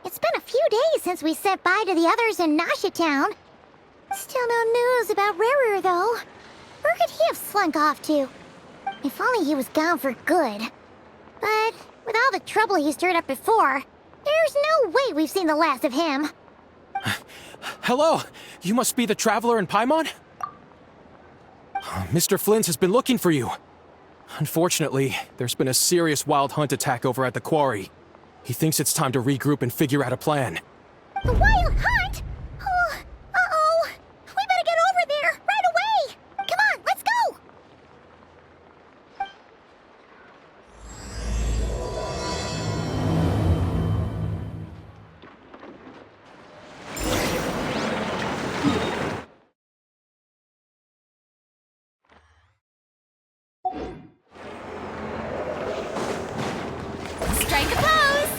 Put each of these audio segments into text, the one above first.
It's been a few days since we said bye to the others in Nasha Town. Still no news about Rerir, though. Where could he have slunk off to? If only he was gone for good. But with all the trouble he stirred up before, there's no way we've seen the last of him. Hello! You must be the traveler in Paimon? Mr. Flins has been looking for you. Unfortunately, there's been a serious wild hunt attack over at the quarry. He thinks it's time to regroup and figure out a plan. The wild hunt? Oh, uh-oh. We better get over there, right away! Come on, let's go! Strike a pose!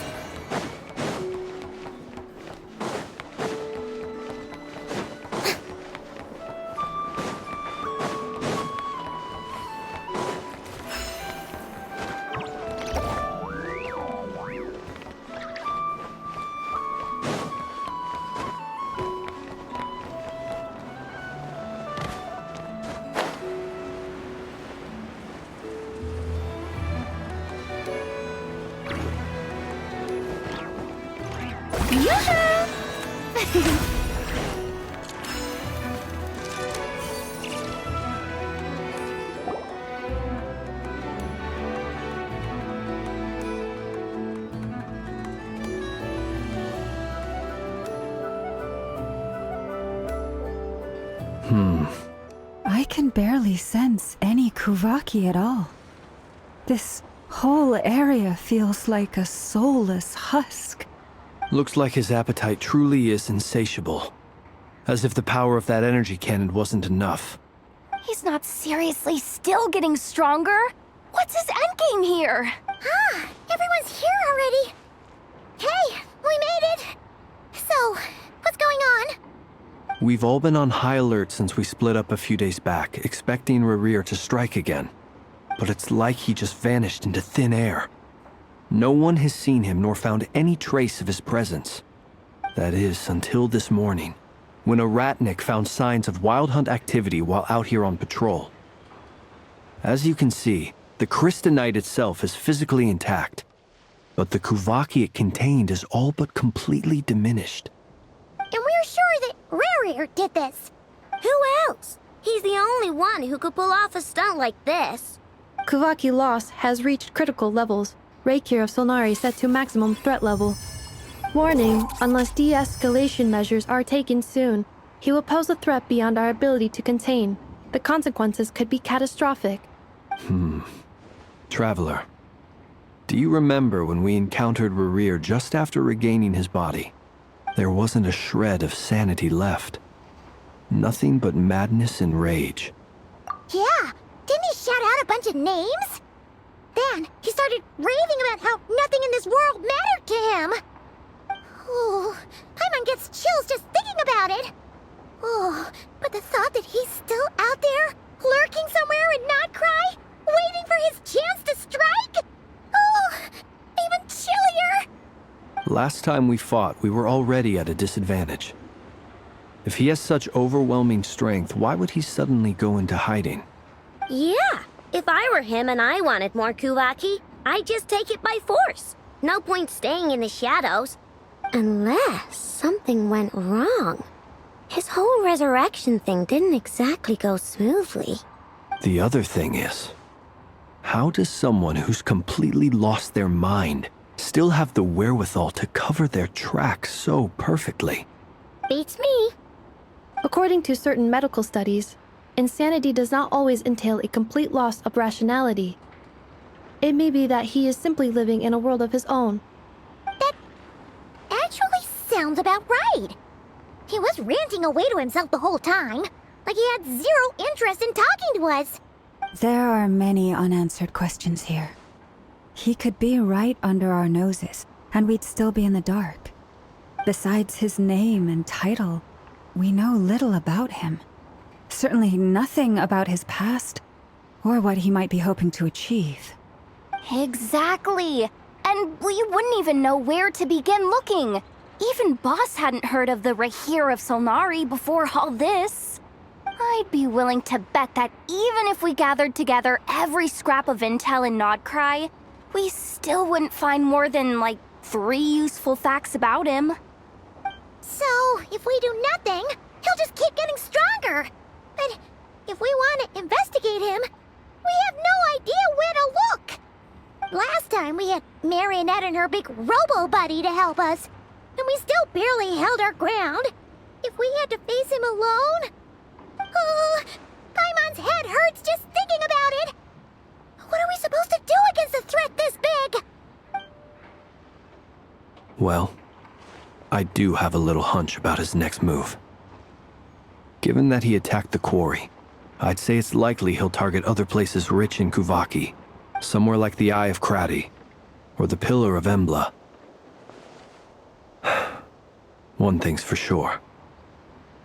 I can barely sense any Kuuvahki at all. This whole area feels like a soulless husk. Looks like his appetite truly is insatiable. As if the power of that energy cannon wasn't enough. He's not seriously still getting stronger? What's his endgame here? Ah, everyone's here already. Hey, we made it. So, what's going on? We've all been on high alert since we split up a few days back, expecting Rerir to strike again. But it's like he just vanished into thin air. No one has seen him nor found any trace of his presence. That is, until this morning, when a ratnik found signs of wild hunt activity while out here on patrol. As you can see, the crystalline itself is physically intact, but the Kuuvahki it contained is all but completely diminished. And we're sure that Rerir did this. Who else? He's the only one who could pull off a stunt like this. Kuuvahki loss has reached critical levels. Rerir of Solnari set to maximum threat level. Warning, unless de-escalation measures are taken soon, he will pose a threat beyond our ability to contain. The consequences could be catastrophic. Traveler, do you remember when we encountered Rerir just after regaining his body? There wasn't a shred of sanity left. Nothing but madness and rage. Yeah, didn't he shout out a bunch of names? Then he started raving about how nothing in this world mattered to him. Oh, Paimon gets chills just thinking about it. Oh, but the thought that he's still out there, lurking somewhere in Nod Krai, waiting for his chance to strike? Oh, even chillier. Last time we fought, we were already at a disadvantage. If he has such overwhelming strength, why would he suddenly go into hiding? Yeah, if I were him and I wanted more Kuuvahki, I'd just take it by force. No point staying in the shadows. Unless something went wrong. His whole resurrection thing didn't exactly go smoothly. The other thing is, how does someone who's completely lost their mind still have the wherewithal to cover their tracks so perfectly? Beats me. According to certain medical studies, insanity does not always entail a complete loss of rationality. It may be that he is simply living in a world of his own. That actually sounds about right. He was ranting away to himself the whole time, Like he had zero interest in talking to us. There are many unanswered questions here. He could be right under our noses, and we'd still be in the dark. Besides his name and title, we know little about him. Certainly nothing about his past, or what he might be hoping to achieve. Exactly. And we wouldn't even know where to begin looking. Even Boss hadn't heard of the Rerir of Solnari before all this. I'd be willing to bet that even if we gathered together every scrap of intel in Nod Krai, we still wouldn't find more than, like, 3 useful facts about him. So, if we do nothing, he'll just keep getting stronger. And if we want to investigate him, we have no idea where to look. Last time we had Marionette and her big robo-buddy to help us, and we still barely held our ground. If we had to face him alone... Oh, Paimon's head hurts just thinking about it. What are we supposed to do against a threat this big? Well, I do have a little hunch about his next move. Given that he attacked the quarry, I'd say it's likely he'll target other places rich in Kuuvahki, somewhere like the Eye of Krati, or the Pillar of Embla. One thing's for sure.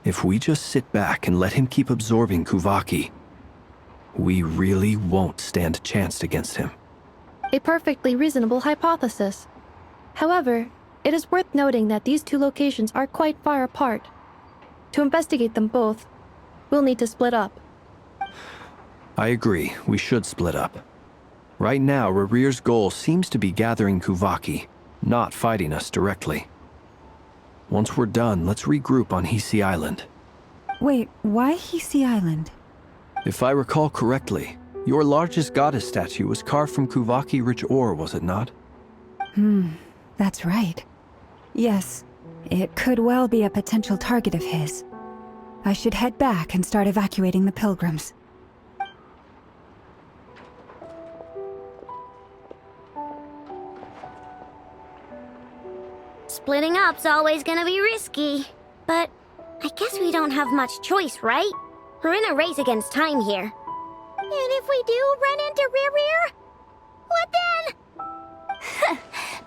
If we just sit back and let him keep absorbing Kuuvahki, we really won't stand a chance against him. A perfectly reasonable hypothesis. However, it is worth noting that these 2 locations are quite far apart. To investigate them both, we'll need to split up. I agree, we should split up. Right now, Rerir's goal seems to be gathering Kuuvahki, not fighting us directly. Once we're done, let's regroup on Hisi Island. Wait, why Hisi Island? If I recall correctly, your largest goddess statue was carved from Kuuvahki rich ore, was it not? That's right. Yes, it could well be a potential target of his. I should head back and start evacuating the pilgrims. Splitting up's always gonna be risky. But I guess we don't have much choice, right? We're in a race against time here. And if we do run into Rerir, what then?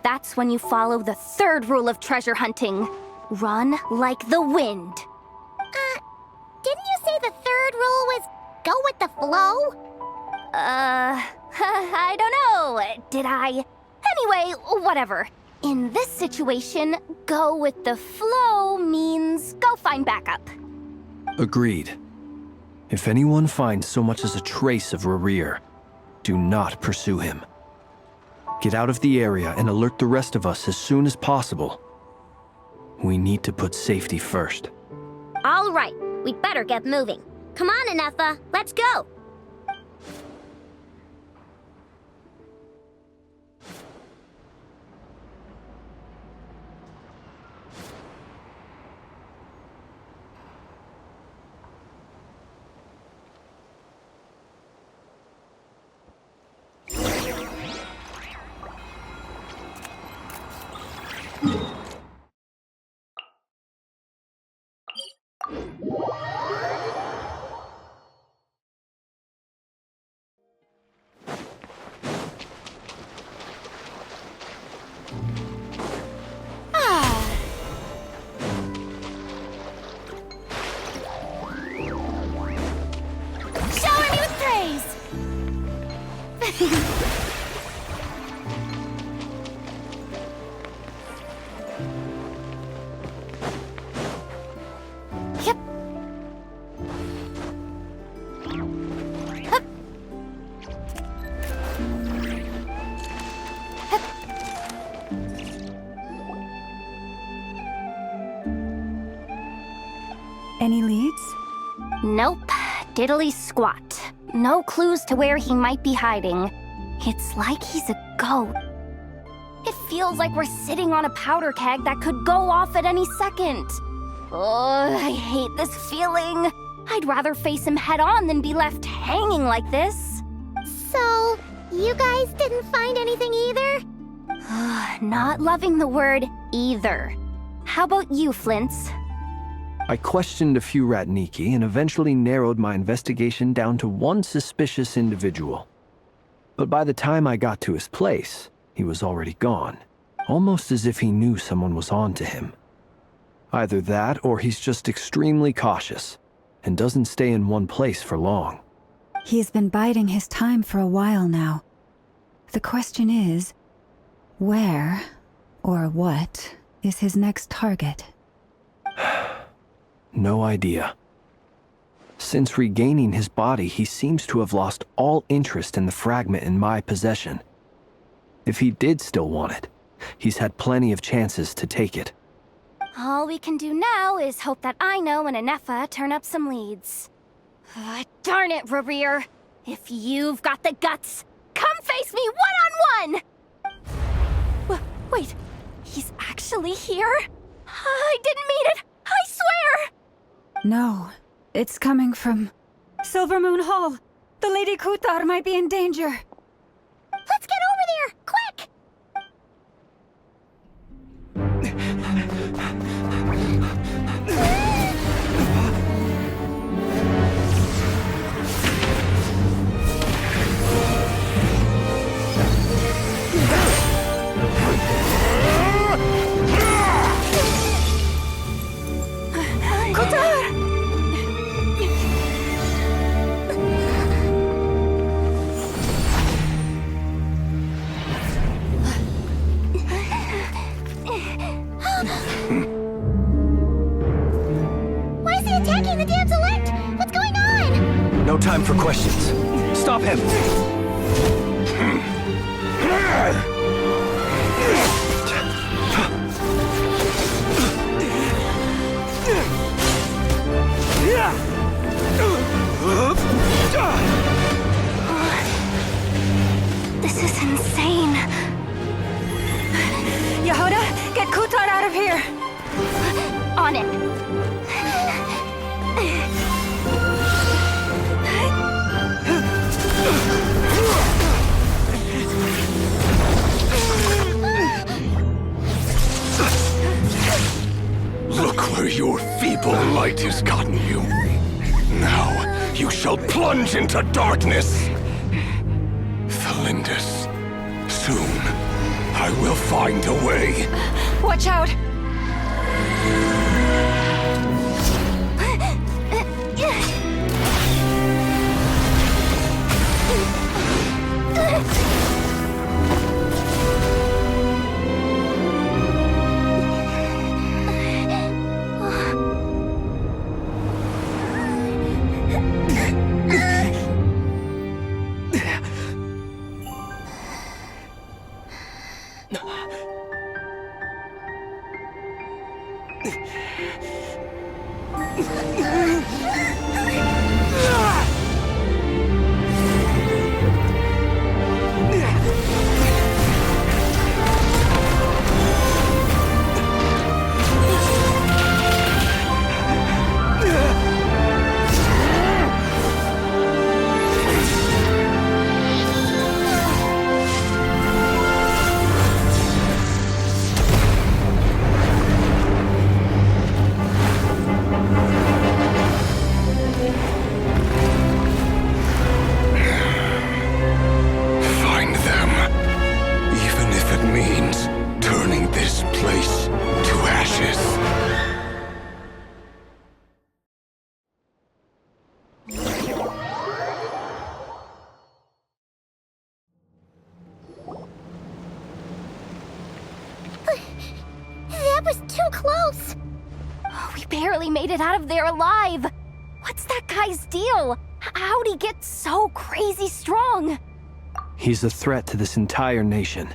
That's when you follow the 3rd rule of treasure hunting. Run like the wind. Didn't you say the 3rd rule was go with the flow? I don't know. Did I? Anyway, whatever. In this situation, go with the flow means go find backup. Agreed. If anyone finds so much as a trace of Rerir, do not pursue him. Get out of the area and alert the rest of us as soon as possible. We need to put safety first. All right, we'd better get moving. Come on, Anefa, let's go. Any leads? Nope. Diddly squat. No clues to where he might be hiding. It's like he's a goat. It feels like we're sitting on a powder keg that could go off at any second. Oh, I hate this feeling. I'd rather face him head on than be left hanging like this. So, you guys didn't find anything either? Not loving the word either. How about you, Flins? I questioned a few Ratniki and eventually narrowed my investigation down to one suspicious individual. But by the time I got to his place, he was already gone, almost as if he knew someone was on to him. Either that or he's just extremely cautious and doesn't stay in one place for long. He's been biding his time for a while now. The question is, where or what is his next target? No idea. Since regaining his body, he seems to have lost all interest in the fragment in my possession. If he did still want it, he's had plenty of chances to take it. All we can do now is hope that Aino and Anefa turn up some leads. Darn it, Rerir! If you've got the guts, come face me one-on-one! Wait, he's actually here? I didn't mean it! I swear! No, it's coming from Silver Moon Hall. The Lady Kutar might be in danger. Let's get over there, quick! Why is he attacking the damn select? What's going on? No time for questions. Stop him! This is insane. Yehuda, get Kutar out of here! On it. Look where your feeble light has gotten you. Now, you shall plunge into darkness. Flinders, soon, I will find a way. Watch out! That was too close! We barely made it out of there alive. What's that guy's deal? How'd he get so crazy strong? He's a threat to this entire nation.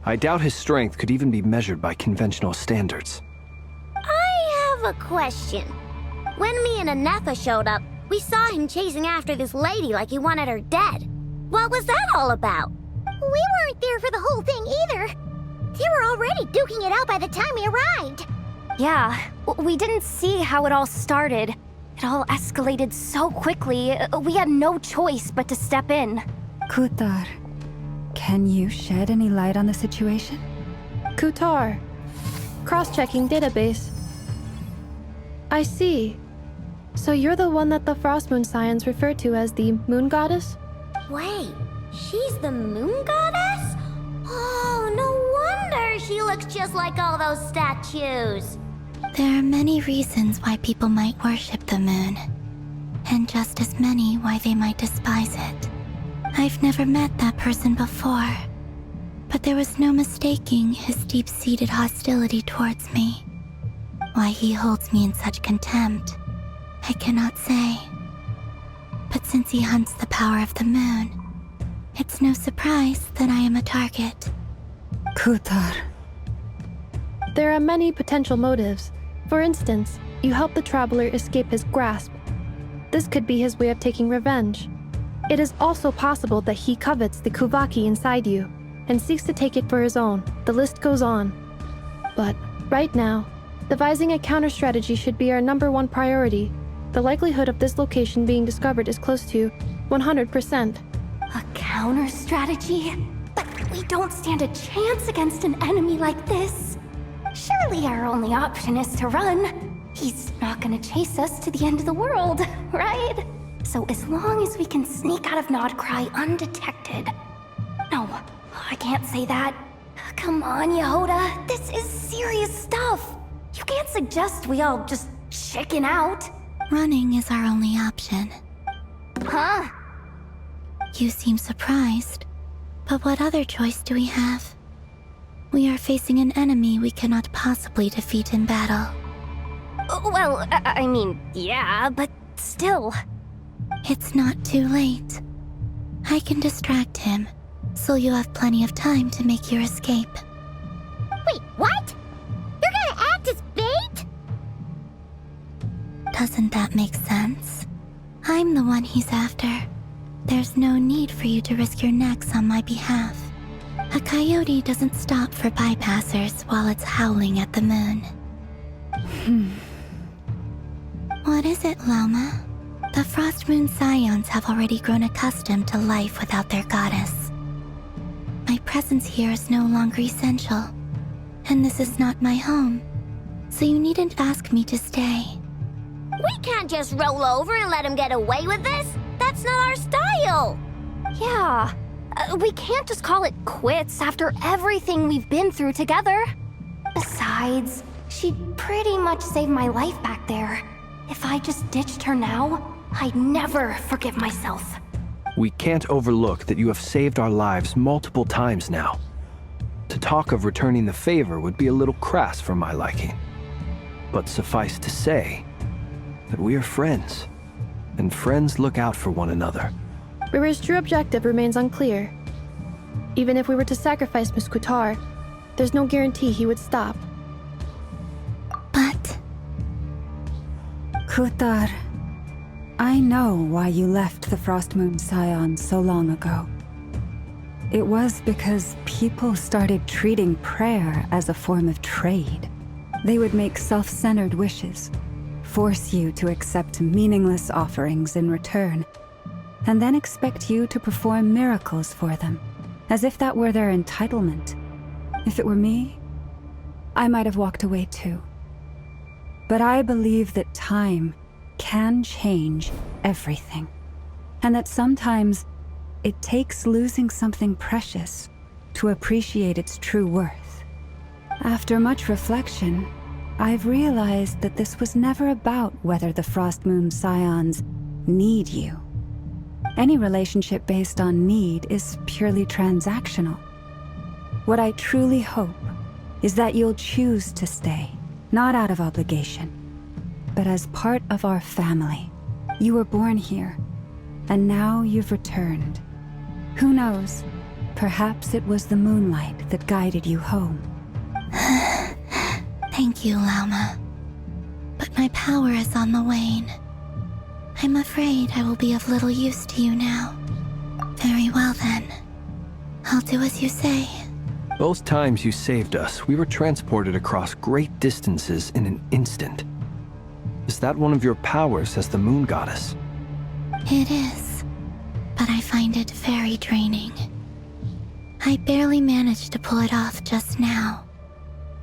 I doubt his strength could even be measured by conventional standards. I have a question. When me and Anefa showed up, we saw him chasing after this lady like he wanted her dead. What was that all about? We weren't there for the whole thing either. They were already duking it out by the time we arrived. Yeah, we didn't see how it all started. It all escalated so quickly, we had no choice but to step in. Kutar, can you shed any light on the situation? Kutar. Cross-checking database. I see. So you're the one that the Frost Moon Scions refer to as the Moon Goddess? Wait, she's the moon goddess? Oh, no wonder she looks just like all those statues. There are many reasons why people might worship the moon, and just as many why they might despise it. I've never met that person before, but there was no mistaking his deep-seated hostility towards me. Why he holds me in such contempt, I cannot say. But since he hunts the power of the moon, it's no surprise that I am a target. Kuthar. There are many potential motives. For instance, you help the traveler escape his grasp. This could be his way of taking revenge. It is also possible that he covets the Kuuvahki inside you and seeks to take it for his own. The list goes on. But right now, devising a counter-strategy should be our #1 priority. The likelihood of this location being discovered is close to 100%. A counter strategy? But we don't stand a chance against an enemy like this. Surely our only option is to run. He's not gonna chase us to the end of the world, right? So as long as we can sneak out of Nod Krai undetected. No, I can't say that. Come on, Yehoda, this is serious stuff. You can't suggest we all just chicken out. Running is our only option. Huh? You seem surprised, but what other choice do we have? We are facing an enemy we cannot possibly defeat in battle. Well, I mean, yeah, but still. It's not too late. I can distract him, so you have plenty of time to make your escape. Wait, what? You're gonna act as bait? Doesn't that make sense? I'm the one he's after. There's no need for you to risk your necks on my behalf. A coyote doesn't stop for bypassers while it's howling at the moon. What is it, Loma? The Frost Moon Scions have already grown accustomed to life without their goddess. My presence here is no longer essential, and this is not my home, so you needn't ask me to stay. We can't just roll over and let him get away with this. That's not our style. Yeah, we can't just call it quits after everything we've been through together. Besides, she pretty much saved my life back there. If I just ditched her now, I'd never forgive myself. We can't overlook that you have saved our lives multiple times now. To talk of returning the favor would be a little crass for my liking. But suffice to say that we are friends, and friends look out for one another. Rerir's true objective remains unclear. Even if we were to sacrifice Miss Kuthar, there's no guarantee he would stop. But Kuthar, I know why you left the Frost Moon Scions so long ago. It was because people started treating prayer as a form of trade. They would make self-centered wishes, force you to accept meaningless offerings in return, and then expect you to perform miracles for them, as if that were their entitlement. If it were me, I might have walked away too. But I believe that time can change everything, and that sometimes it takes losing something precious to appreciate its true worth. After much reflection, I've realized that this was never about whether the Frost Moon Scions need you. Any relationship based on need is purely transactional. What I truly hope is that you'll choose to stay, not out of obligation, but as part of our family. You were born here, and now you've returned. Who knows? Perhaps it was the moonlight that guided you home. thank you, Loma. But my power is on the wane. I'm afraid I will be of little use to you now. Very well then. I'll do as you say. Both times you saved us, we were transported across great distances in an instant. Is that one of your powers as the Moon Goddess? It is, but I find it very draining. I barely managed to pull it off just now,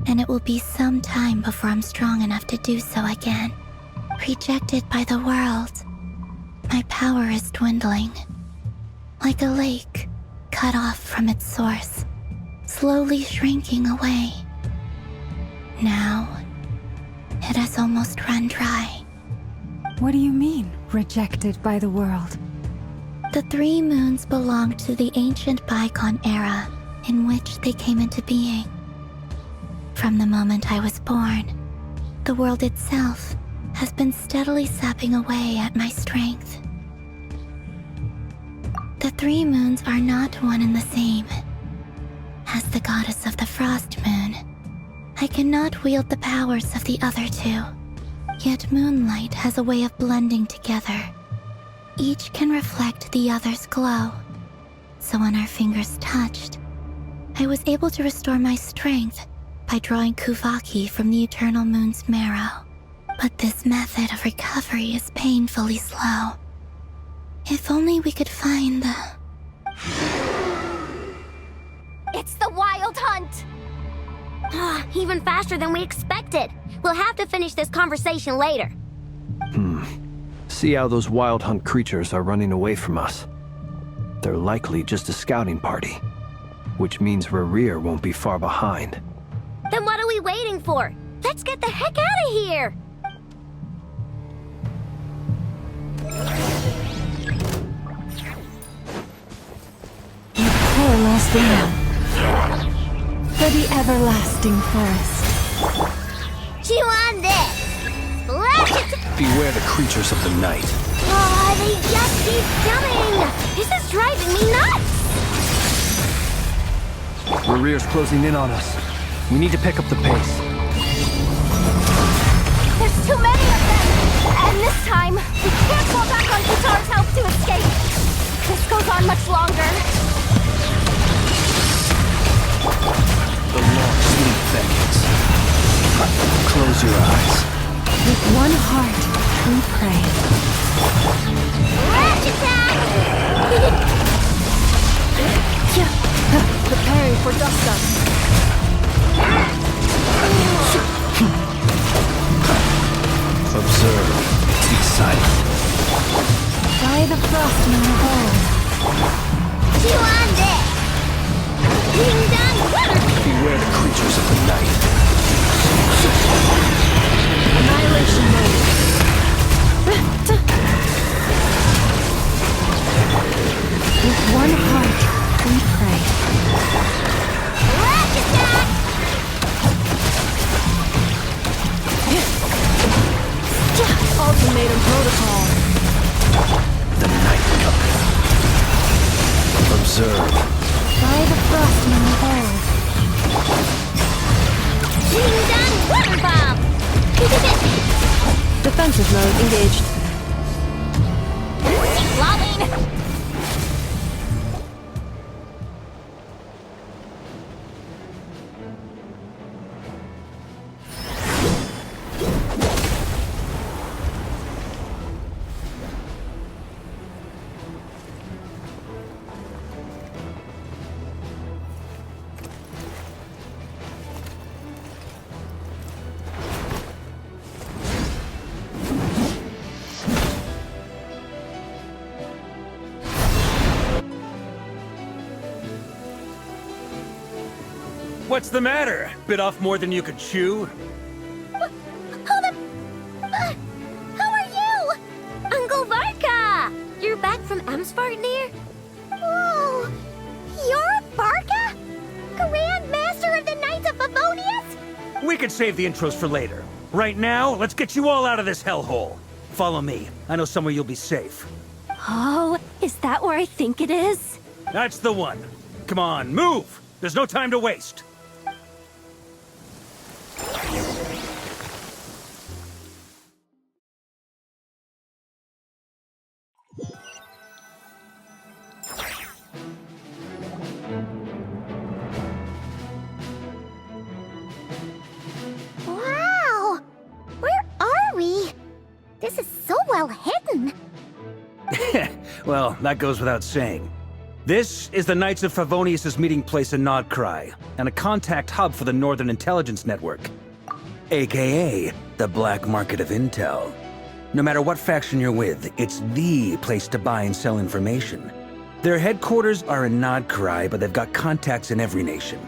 and it will be some time before I'm strong enough to do so again. Rejected by the world, my power is dwindling. Like a lake, cut off from its source, slowly shrinking away. Now, it has almost run dry. What do you mean, rejected by the world? The 3 moons belonged to the ancient bygone era in which they came into being. From the moment I was born, the world itself has been steadily sapping away at my strength. The 3 moons are not one and the same. As the goddess of the frost moon, I cannot wield the powers of the other 2. Yet moonlight has a way of blending together. Each can reflect the other's glow. So when our fingers touched, I was able to restore my strength by drawing Kuuvahki from the eternal moon's marrow. But this method of recovery is painfully slow. If only we could find the... It's the Wild Hunt! Even faster than we expected. We'll have to finish this conversation later. See how those wild hunt creatures are running away from us. They're likely just a scouting party, which means Rerir won't be far behind. Then what are we waiting for? Let's get the heck out of here! Poor lost one. For the everlasting forest. Chew on this! Splash it! Beware the creatures of the night. Oh, they just keep coming! This is driving me nuts! Rerir's closing in on us. We need to pick up the pace. There's too many of them! And this time, we can't fall back on Katar's help to escape. If this goes on much longer. The long sleep beckons. Close your eyes. With one heart, we pray. Flash attack! Preparing for dust up. Observe. Be silent. By the frost moon of old. Chew on this! Ding dong water! Beware the creatures of the night. Annihilation mode. With one heart, we pray. Flash attack! Ultimatum protocol. The night cometh. Observe. By the frost moon of old. Ding dong water bomb! Defensive mode engaged. Keep lolling! What's the matter? Bit off more than you could chew? How are you? Uncle Varka! You're back from Amsvartnir? Whoa! You're Varka? Grand Master of the Knights of Favonius? We could save the intros for later. Right now, let's get you all out of this hellhole. Follow me. I know somewhere you'll be safe. Oh, is that where I think it is? That's the one. Come on, move! There's no time to waste. Wow! Where are we? This is so well hidden. Well, that goes without saying. This is the Knights of Favonius' meeting place in Nod Krai, and a contact hub for the Northern Intelligence Network, aka the Black Market of Intel. No matter what faction you're with, it's the place to buy and sell information. Their headquarters are in Nod Krai, but they've got contacts in every nation.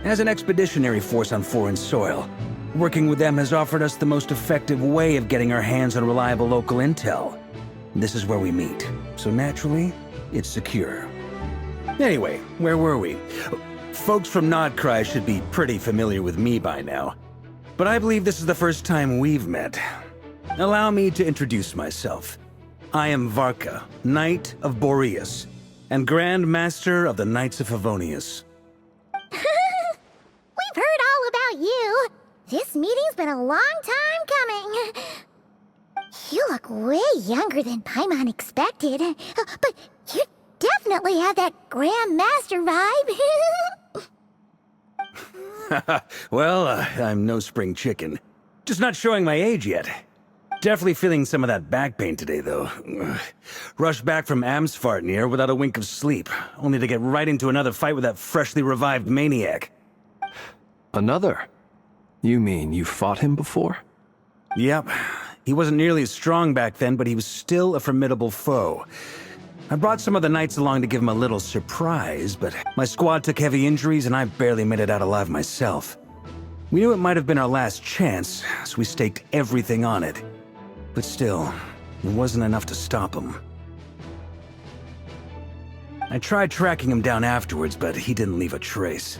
As an expeditionary force on foreign soil, working with them has offered us the most effective way of getting our hands on reliable local intel. This is where we meet, so naturally, it's secure. Anyway, where were we? Folks from Nod Krai should be pretty familiar with me by now, but I believe this is the first time we've met. Allow me to introduce myself. I am Varka, Knight of Boreas, and Grand Master of the Knights of Favonius. We've heard all about you. This meeting's been a long time coming. You look way younger than Paimon expected, but you definitely have that Grand Master vibe. Well, I'm no spring chicken. Just not showing my age yet. Definitely feeling some of that back pain today, though. Rushed back from Amsfartnir without a wink of sleep, only to get right into another fight with that freshly revived maniac. Another? You mean you fought him before? Yep. He wasn't nearly as strong back then, but he was still a formidable foe. I brought some of the knights along to give him a little surprise, but my squad took heavy injuries and I barely made it out alive myself. We knew it might have been our last chance, so we staked everything on it. But still, it wasn't enough to stop him. I tried tracking him down afterwards, but he didn't leave a trace.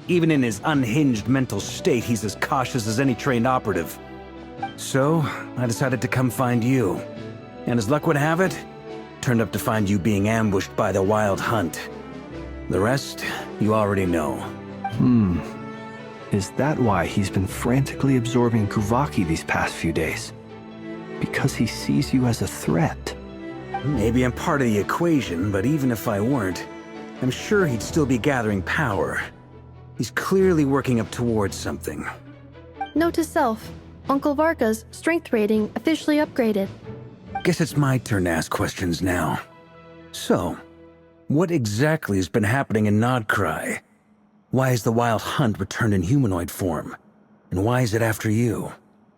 Even in his unhinged mental state, he's as cautious as any trained operative. So, I decided to come find you. And as luck would have it, turned up to find you being ambushed by the Wild Hunt. The rest, you already know. Is that why he's been frantically absorbing Kuuvahki these past few days? Because he sees you as a threat? Maybe I'm part of the equation, but even if I weren't, I'm sure he'd still be gathering power. He's clearly working up towards something. Note to self, Uncle Varka's strength rating officially upgraded. Guess it's my turn to ask questions now. So, what exactly has been happening in Nod Krai? Why is the Wild Hunt returned in humanoid form? And why is it after you?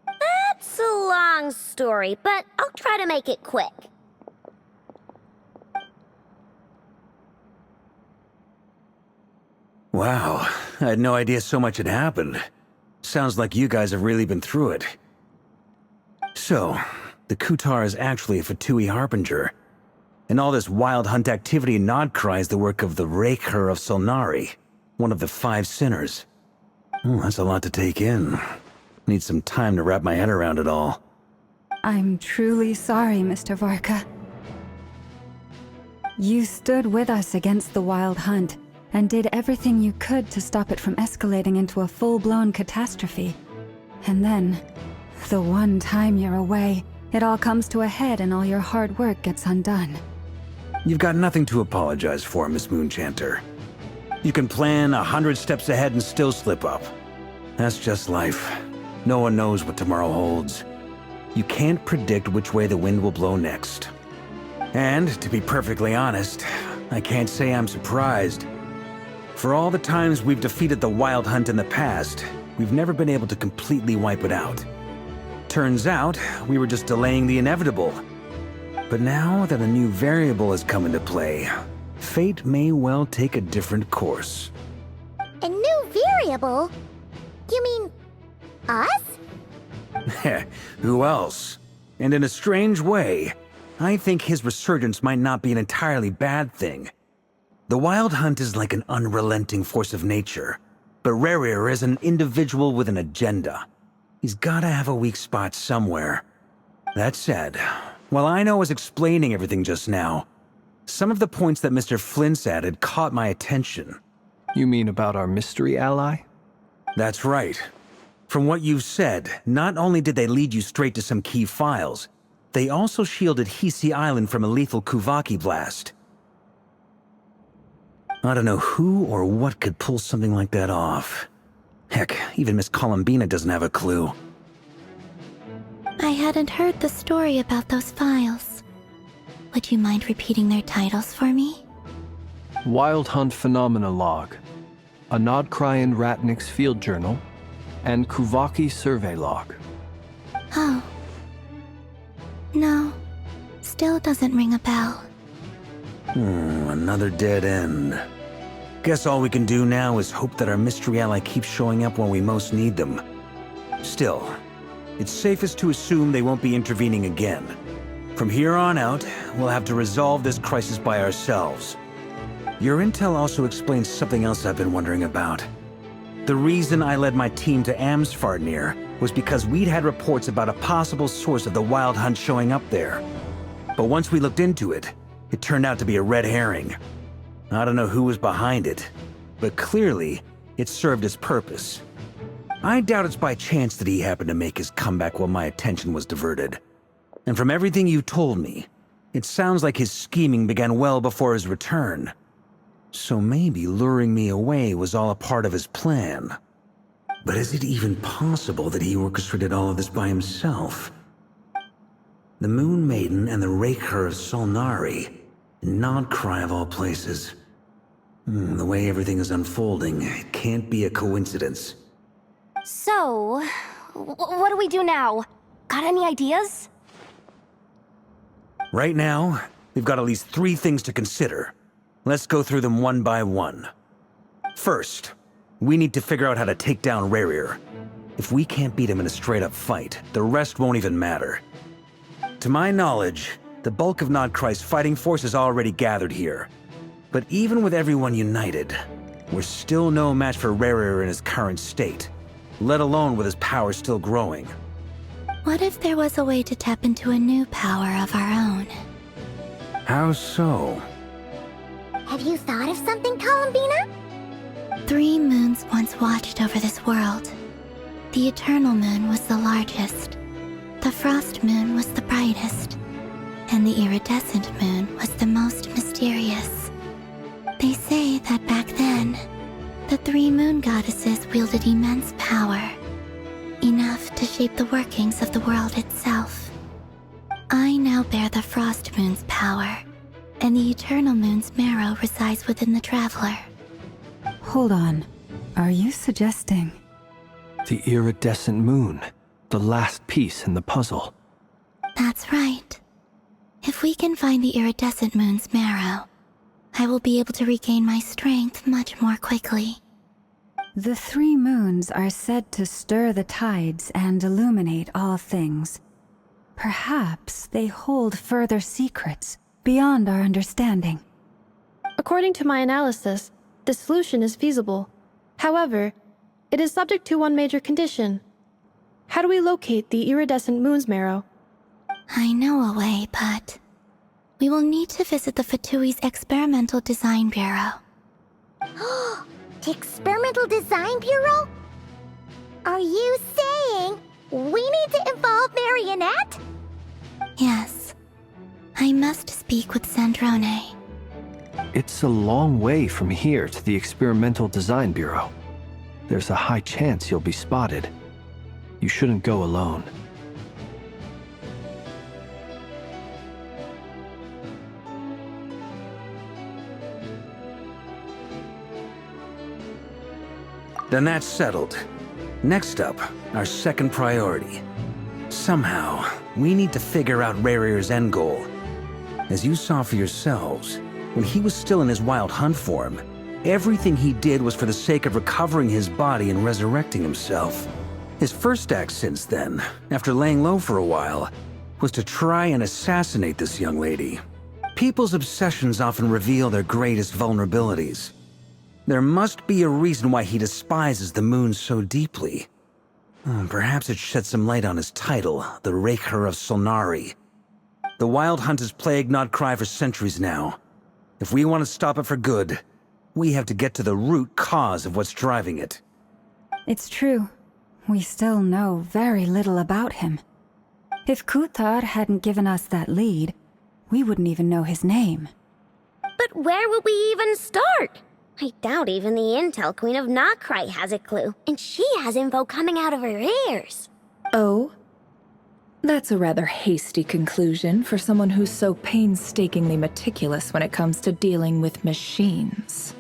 That's a long story, but I'll try to make it quick. Wow, I had no idea so much had happened. Sounds like you guys have really been through it. So, the Kutar is actually a Fatui Harbinger. And all this Wild Hunt activity in Nod Krai is the work of the Rerir of Solnari, one of the 5 sinners. That's a lot to take in. Need some time to wrap my head around it all. I'm truly sorry, Mr. Varka. You stood with us against the Wild Hunt, and did everything you could to stop it from escalating into a full-blown catastrophe. And then, the one time you're away, it all comes to a head and all your hard work gets undone. You've got nothing to apologize for, Miss Moonchanter. You can plan 100 steps ahead and still slip up. That's just life. No one knows what tomorrow holds. You can't predict which way the wind will blow next. And, to be perfectly honest, I can't say I'm surprised. For all the times we've defeated the Wild Hunt in the past, we've never been able to completely wipe it out. Turns out, we were just delaying the inevitable. But now that a new variable has come into play, fate may well take a different course. A new variable? You mean us? Who else? And in a strange way, I think his resurgence might not be an entirely bad thing. The Wild Hunt is like an unrelenting force of nature, but Rerir is an individual with an agenda. He's gotta have a weak spot somewhere. That said, while I was explaining everything just now, some of the points that Mr. Flins added caught my attention. You mean about our mystery ally? That's right. From what you've said, not only did they lead you straight to some key files, they also shielded Hisi Island from a lethal Kuuvahki blast. I don't know who or what could pull something like that off. Heck, even Miss Columbina doesn't have a clue. I hadn't heard the story about those files. Would you mind repeating their titles for me? Wild Hunt Phenomena Log, a Nod Krai and Ratnik's Field Journal, and Kuuvahki Survey Log. Oh. No, still doesn't ring a bell. Another dead end. Guess all we can do now is hope that our mystery ally keeps showing up when we most need them. Still, it's safest to assume they won't be intervening again. From here on out, we'll have to resolve this crisis by ourselves. Your intel also explains something else I've been wondering about. The reason I led my team to Amsfarnir was because we'd had reports about a possible source of the Wild Hunt showing up there. But once we looked into it, it turned out to be a red herring. I don't know who was behind it, but clearly, it served its purpose. I doubt it's by chance that he happened to make his comeback while my attention was diverted. And from everything you told me, it sounds like his scheming began well before his return. So maybe luring me away was all a part of his plan. But is it even possible that he orchestrated all of this by himself? The Moon Maiden and the Rerir of Solnari, Nod Krai of all places. The way everything is unfolding, it can't be a coincidence. So, what do we do now? Got any ideas? Right now, we've got at least 3 things to consider. Let's go through them one by one. First, we need to figure out how to take down Rerir. If we can't beat him in a straight-up fight, the rest won't even matter. To my knowledge, the bulk of Nod Krai's fighting force is already gathered here. But even with everyone united, we're still no match for Rerir in his current state, let alone with his power still growing. What if there was a way to tap into a new power of our own? How so? Have you thought of something, Columbina? 3 moons once watched over this world. The Eternal Moon was the largest. The Frost Moon was the brightest. And the Iridescent Moon was the most mysterious. They say that back then, the 3 moon goddesses wielded immense power. Enough to shape the workings of the world itself. I now bear the Frost Moon's power, and the Eternal Moon's marrow resides within the Traveler. Hold on. Are you suggesting? The iridescent moon, the last piece in the puzzle. That's right. If we can find the Iridescent Moon's marrow, I will be able to regain my strength much more quickly. The 3 moons are said to stir the tides and illuminate all things. Perhaps they hold further secrets beyond our understanding. According to my analysis, the solution is feasible. However, it is subject to one major condition. How do we locate the iridescent moon's marrow? I know a way, but we will need to visit the Fatui's Experimental Design Bureau. The Experimental Design Bureau? Are you saying we need to involve Marionette? Yes. I must speak with Sandrone. It's a long way from here to the Experimental Design Bureau. There's a high chance you'll be spotted. You shouldn't go alone. Then that's settled. Next up, our second priority. Somehow, we need to figure out Rerir's end goal. As you saw for yourselves, when he was still in his Wild Hunt form, everything he did was for the sake of recovering his body and resurrecting himself. His first act since then, after laying low for a while, was to try and assassinate this young lady. People's obsessions often reveal their greatest vulnerabilities. There must be a reason why he despises the moon so deeply. Perhaps it sheds some light on his title, the Rerir of Solnari. The Wild Hunt has plagued Nod Krai for centuries now. If we want to stop it for good, we have to get to the root cause of what's driving it. It's true. We still know very little about him. If Kuthar hadn't given us that lead, we wouldn't even know his name. But where would we even start? I doubt even the Intel Queen of Nod Krai has a clue, and she has info coming out of her ears. Oh? That's a rather hasty conclusion for someone who's so painstakingly meticulous when it comes to dealing with machines.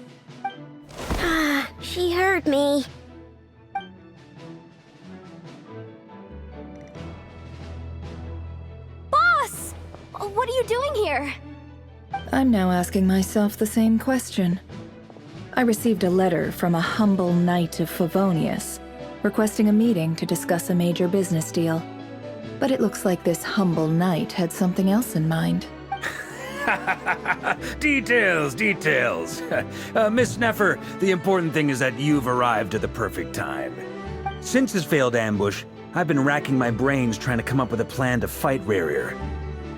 Ah, she heard me. Boss! What are you doing here? I'm now asking myself the same question. I received a letter from a humble knight of Favonius, requesting a meeting to discuss a major business deal. But it looks like this humble knight had something else in mind. Details, details. Miss Sneffer, the important thing is that you've arrived at the perfect time. Since his failed ambush, I've been racking my brains trying to come up with a plan to fight Rerir.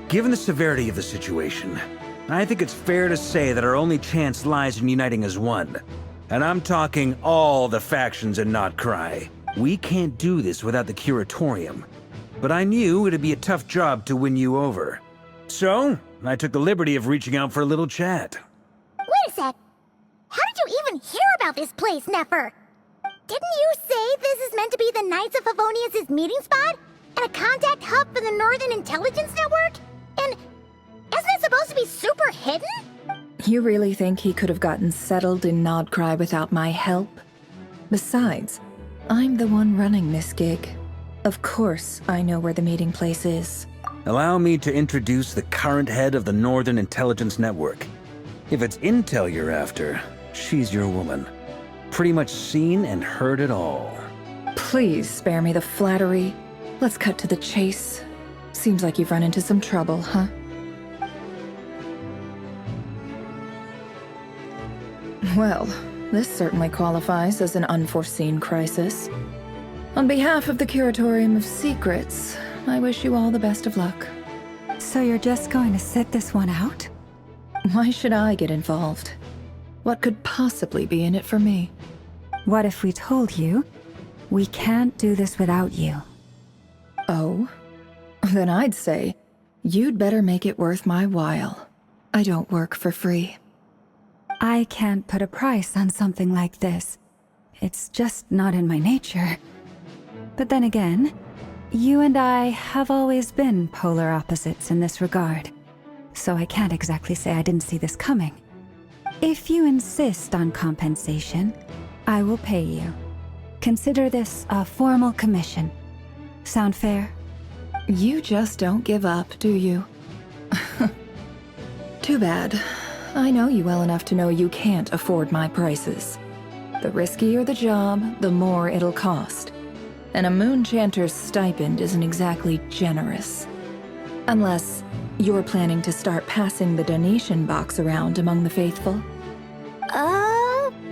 Given the severity of the situation, I think it's fair to say that our only chance lies in uniting as one. And I'm talking all the factions in Nod Krai. We can't do this without the Curatorium. But I knew it'd be a tough job to win you over. So, I took the liberty of reaching out for a little chat. Wait a sec. How did you even hear about this place, Nefer? Didn't you say this is meant to be the Knights of Favonius' meeting spot? And a contact hub for the Northern Intelligence Network? And isn't it supposed to be super hidden? You really think he could have gotten settled in Nod Krai without my help? Besides, I'm the one running this gig. Of course I know where the meeting place is. Allow me to introduce the current head of the Northern Intelligence Network. If it's intel you're after, she's your woman. Pretty much seen and heard it all. Please spare me the flattery. Let's cut to the chase. Seems like you've run into some trouble, huh? Well, this certainly qualifies as an unforeseen crisis. On behalf of the Curatorium of Secrets, I wish you all the best of luck. So you're just going to sit this one out? Why should I get involved? What could possibly be in it for me? What if we told you we can't do this without you? Oh? Then I'd say you'd better make it worth my while. I don't work for free. I can't put a price on something like this. It's just not in my nature. But then again, you and I have always been polar opposites in this regard. So I can't exactly say I didn't see this coming. If you insist on compensation, I will pay you. Consider this a formal commission. Sound fair? You just don't give up, do you? Too bad. I know you well enough to know you can't afford my prices. The riskier the job, the more it'll cost. And a Moonchanter's stipend isn't exactly generous. Unless you're planning to start passing the donation box around among the faithful.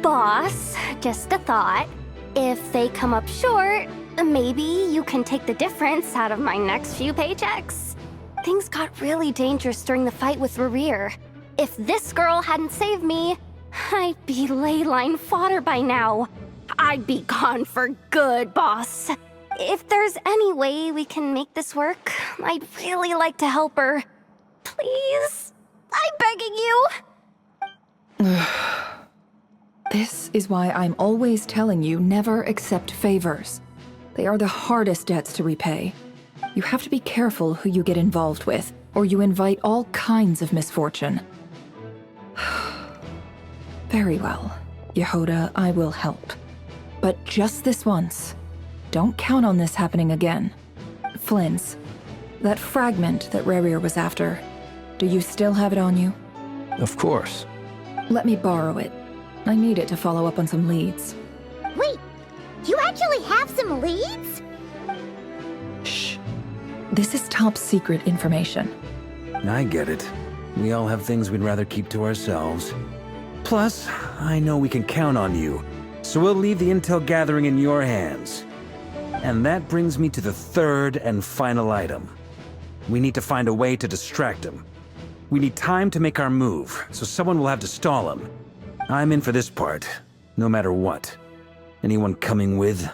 Boss, just a thought. If they come up short, maybe you can take the difference out of my next few paychecks. Things got really dangerous during the fight with Rerir. If this girl hadn't saved me, I'd be ley line fodder by now. I'd be gone for good, boss. If there's any way we can make this work, I'd really like to help her. Please? I'm begging you. This is why I'm always telling you never accept favors. They are the hardest debts to repay. You have to be careful who you get involved with, or you invite all kinds of misfortune. Very well, Yehoda, I will help. But just this once. Don't count on this happening again. Flins, that fragment that Rerir was after, do you still have it on you? Of course. Let me borrow it. I need it to follow up on some leads. Wait, you actually have some leads? Shh. This is top secret information. I get it. We all have things we'd rather keep to ourselves. Plus, I know we can count on you, so we'll leave the intel gathering in your hands. And that brings me to the third and final item. We need to find a way to distract him. We need time to make our move, so someone will have to stall him. I'm in for this part, no matter what. Anyone coming with?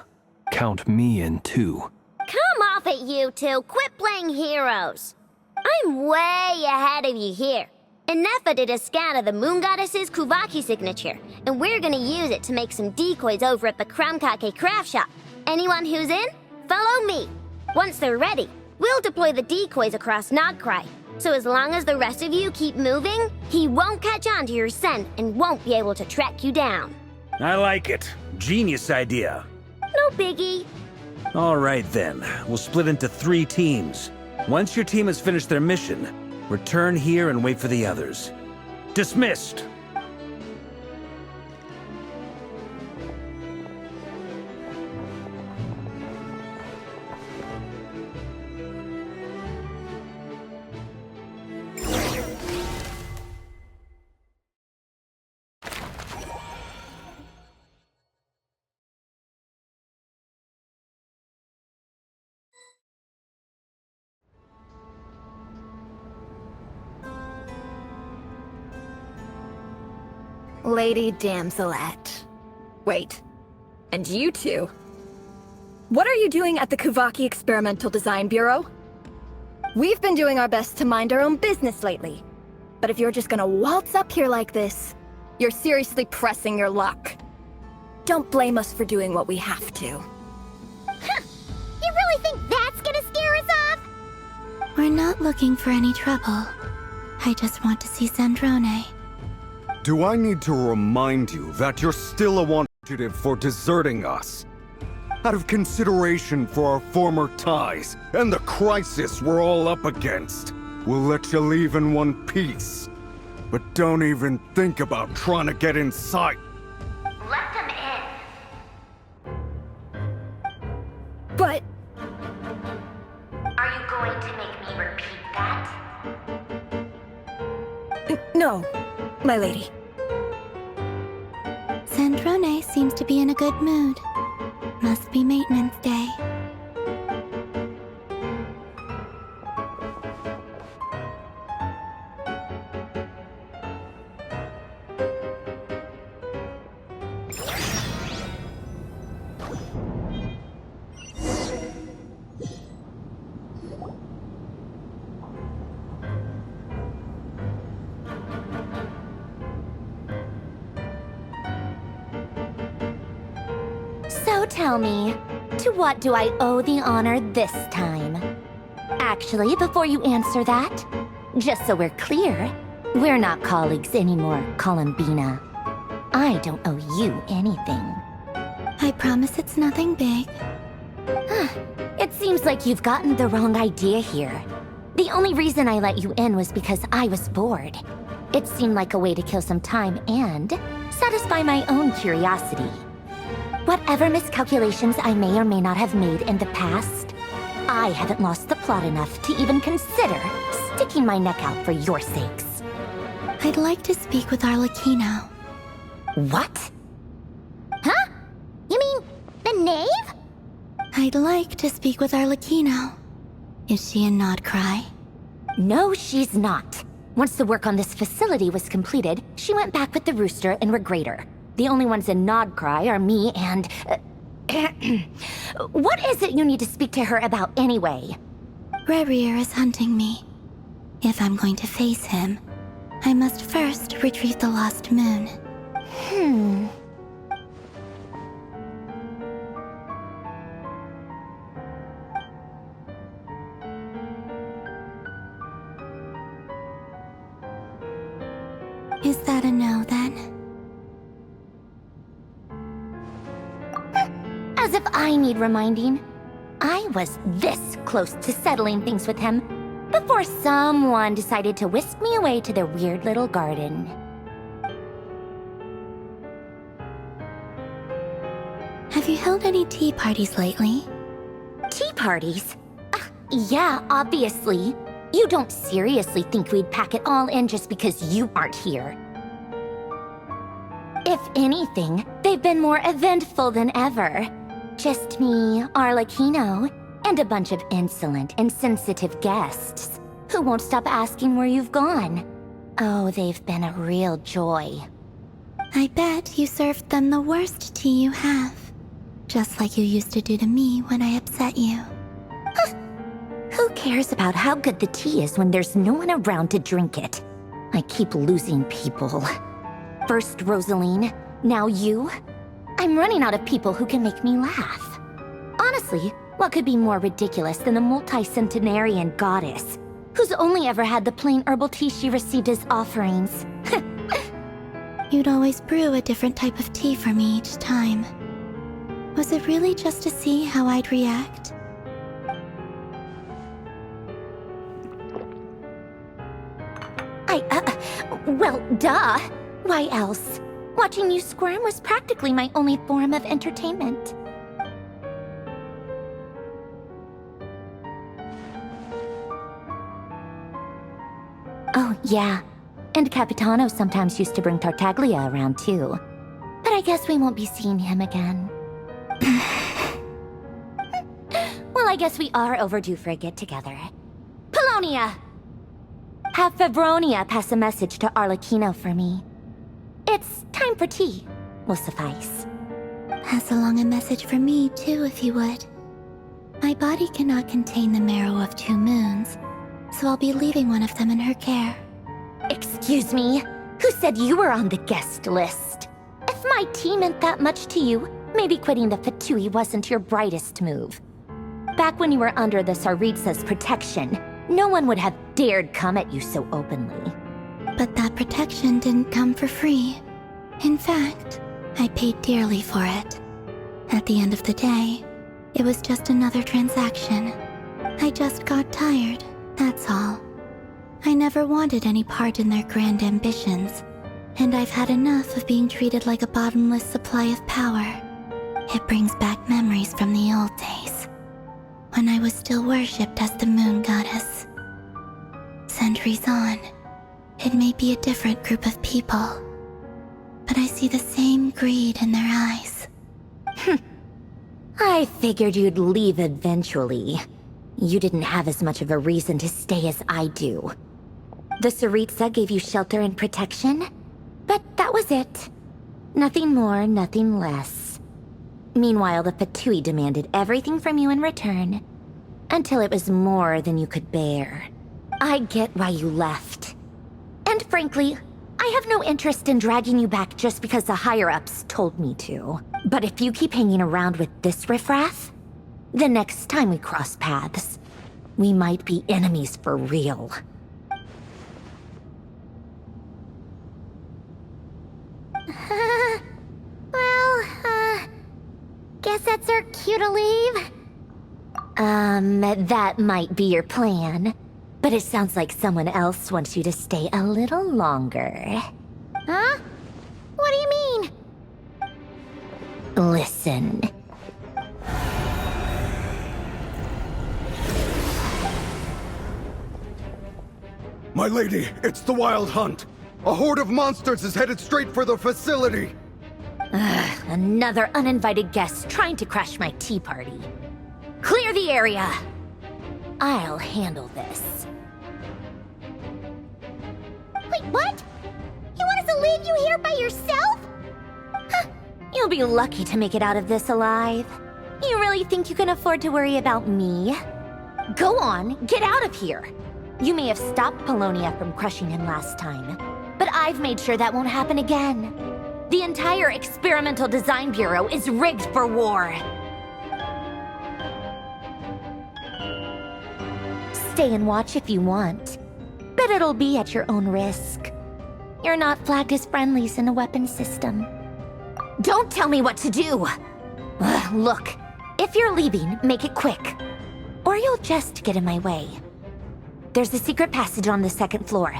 Count me in too. Come off it, you two. Quit playing heroes. I'm way ahead of you here. Nefa did a scan of the Moon Goddess's Kuuvahki signature, and we're gonna use it to make some decoys over at the Krumkake craft shop. Anyone who's in, follow me. Once they're ready, we'll deploy the decoys across Nod Krai. So as long as the rest of you keep moving, he won't catch on to your scent and won't be able to track you down. I like it. Genius idea. No biggie. All right then, we'll split into 3 teams. Once your team has finished their mission, Return here and wait for the others. Dismissed! Lady Damselette. Wait, and you two? What are you doing at the Kuuvahki Experimental Design Bureau? We've been doing our best to mind our own business lately. But if you're just gonna waltz up here like this, you're seriously pressing your luck. Don't blame us for doing what we have to. Huh. You really think that's gonna scare us off? We're not looking for any trouble. I just want to see Zandrone. Do I need to remind you that you're still a wanted for deserting us? Out of consideration for our former ties and the crisis we're all up against, we'll let you leave in one piece. But don't even think about trying to get inside. Let them in. But... Are you going to make me repeat that? No, my lady. Zandrone seems to be in a good mood. Must be maintenance day. So tell me, to what do I owe the honor this time? Actually, before you answer that, just so we're clear, we're not colleagues anymore, Columbina. I don't owe you anything. I promise it's nothing big. It seems like you've gotten the wrong idea here. The only reason I let you in was because I was bored. It seemed like a way to kill some time and satisfy my own curiosity. Whatever miscalculations I may or may not have made in the past, I haven't lost the plot enough to even consider sticking my neck out for your sakes. I'd like to speak with Arlecchino. What? Huh? You mean the knave? I'd like to speak with Arlecchino. Is she in Nod Krai? No, she's not. Once the work on this facility was completed, she went back with the Rooster and Rerir. The only ones in Nod Krai are me and... What is it you need to speak to her about anyway? Rerir is hunting me. If I'm going to face him, I must first retrieve the lost moon. Is that a no, then? As if I need reminding. I was this close to settling things with him before someone decided to whisk me away to their weird little garden. Have you held any tea parties lately? Tea parties? Yeah, obviously. You don't seriously think we'd pack it all in just because you aren't here. If anything, they've been more eventful than ever. Just me, Arlecchino, and a bunch of insolent, insensitive guests who won't stop asking where you've gone. Oh, they've been a real joy. I bet you served them the worst tea you have. Just like you used to do to me when I upset you. Who cares about how good the tea is when there's no one around to drink it? I keep losing people. First Rosaline, now you. I'm running out of people who can make me laugh. Honestly, what could be more ridiculous than the multi-centenarian goddess, who's only ever had the plain herbal tea she received as offerings? You'd always brew a different type of tea for me each time. Was it really just to see how I'd react? Well, duh. Why else? Watching you squirm was practically my only form of entertainment. Oh, yeah. And Capitano sometimes used to bring Tartaglia around, too. But I guess we won't be seeing him again. Well, I guess we are overdue for a get-together. Polonia! Have Febronia pass a message to Arlecchino for me. It's time for tea. Will suffice. Pass along a message for me, too, if you would. My body cannot contain the marrow of 2 moons, so I'll be leaving one of them in her care. Excuse me? Who said you were on the guest list? If my tea meant that much to you, maybe quitting the Fatui wasn't your brightest move. Back when you were under the Tsaritsa's protection, no one would have dared come at you so openly. But that protection didn't come for free. In fact, I paid dearly for it. At the end of the day, it was just another transaction. I just got tired, that's all. I never wanted any part in their grand ambitions, and I've had enough of being treated like a bottomless supply of power. It brings back memories from the old days, when I was still worshipped as the moon goddess. Centuries on, it may be a different group of people, but I see the same greed in their eyes. I figured you'd leave eventually. You didn't have as much of a reason to stay as I do. The Tsaritsa gave you shelter and protection, but that was it. Nothing more, nothing less. Meanwhile, the Fatui demanded everything from you in return, until it was more than you could bear. I get why you left. And frankly, I have no interest in dragging you back just because the higher-ups told me to. But if you keep hanging around with this riffraff, the next time we cross paths, we might be enemies for real. Guess that's our cue to leave? That might be your plan. But it sounds like someone else wants you to stay a little longer. Huh? What do you mean? Listen. My lady, it's the Wild Hunt. A horde of monsters is headed straight for the facility. Ugh, another uninvited guest trying to crash my tea party. Clear the area! I'll handle this. Wait, what? You want us to leave you here by yourself? Huh, you'll be lucky to make it out of this alive. You really think you can afford to worry about me? Go on, get out of here! You may have stopped Polonia from crushing him last time, but I've made sure that won't happen again. The entire Experimental Design Bureau is rigged for war. Stay and watch if you want, but it'll be at your own risk. You're not flagged as friendlies in the weapons system. Don't tell me what to do! Ugh, look, if you're leaving, make it quick, or you'll just get in my way. There's a secret passage on the 2nd floor.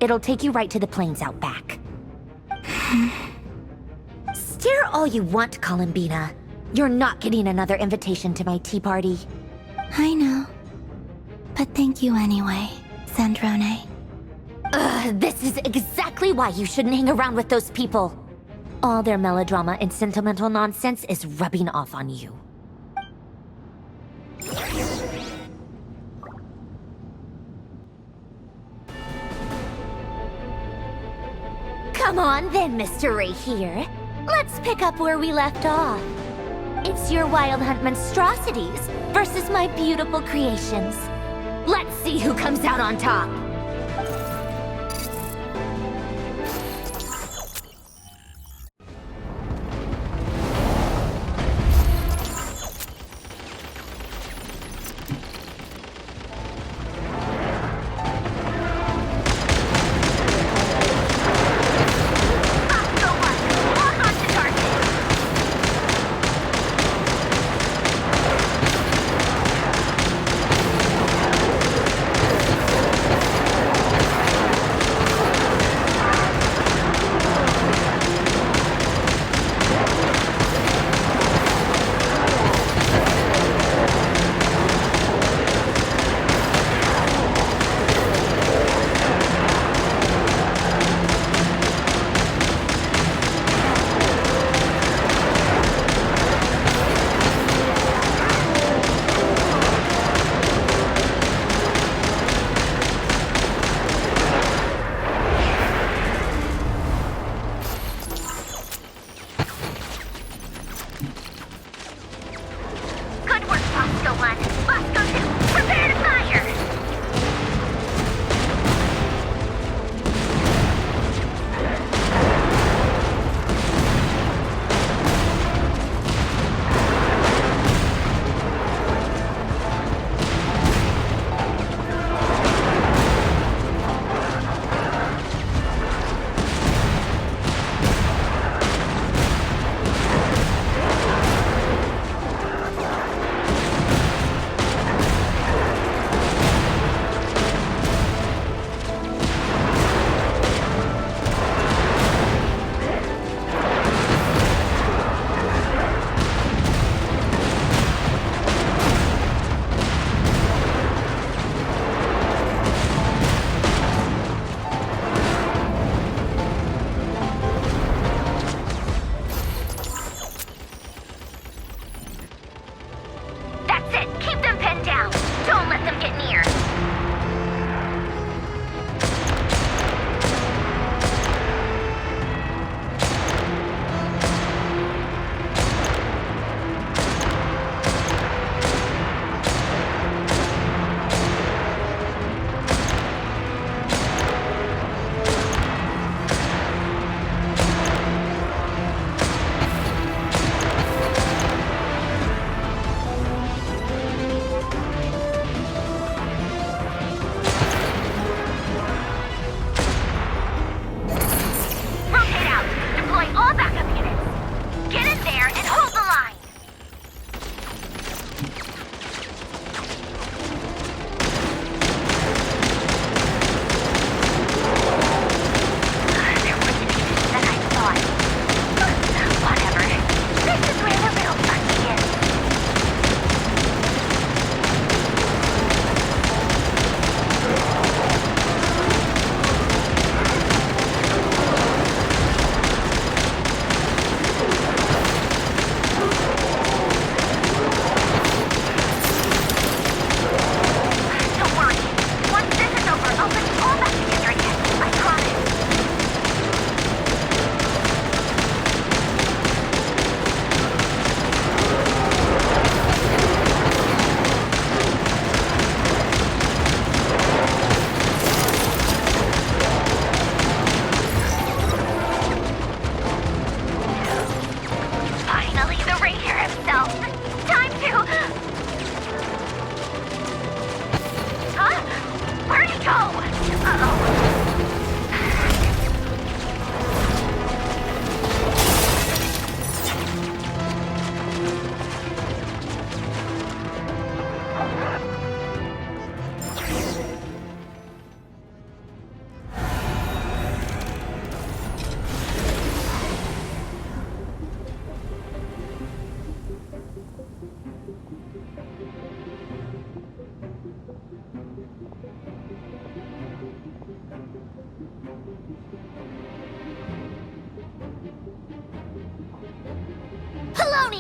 It'll take you right to the plains out back. Stare all you want, Columbina. You're not getting another invitation to my tea party. I know. But thank you anyway, Sandrone. This is exactly why you shouldn't hang around with those people. All their melodrama and sentimental nonsense is rubbing off on you. Come on then, Mr. Rerir. Let's pick up where we left off. It's your Wild Hunt monstrosities versus my beautiful creations. Let's see who comes out on top.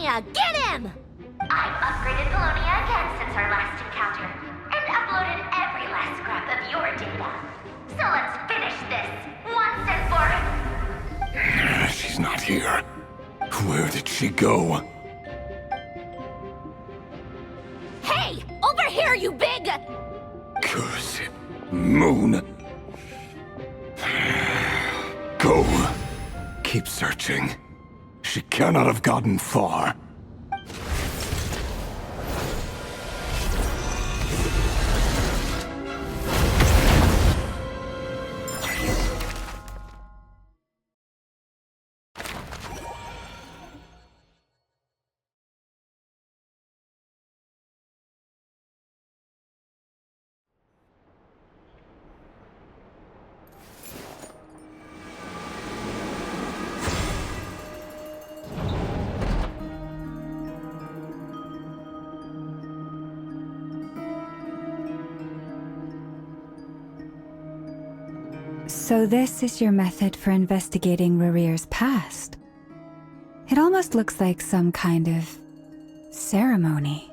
Belonia! Get him! I've upgraded Belonia again since our last encounter, and uploaded every last scrap of your data. So let's finish this, once and for... She's not here. Where did she go? Hey! Over here, you big... Cursed moon. Go. Keep searching. She cannot have gotten far. So this is your method for investigating Rerir's past. It almost looks like some kind of ceremony.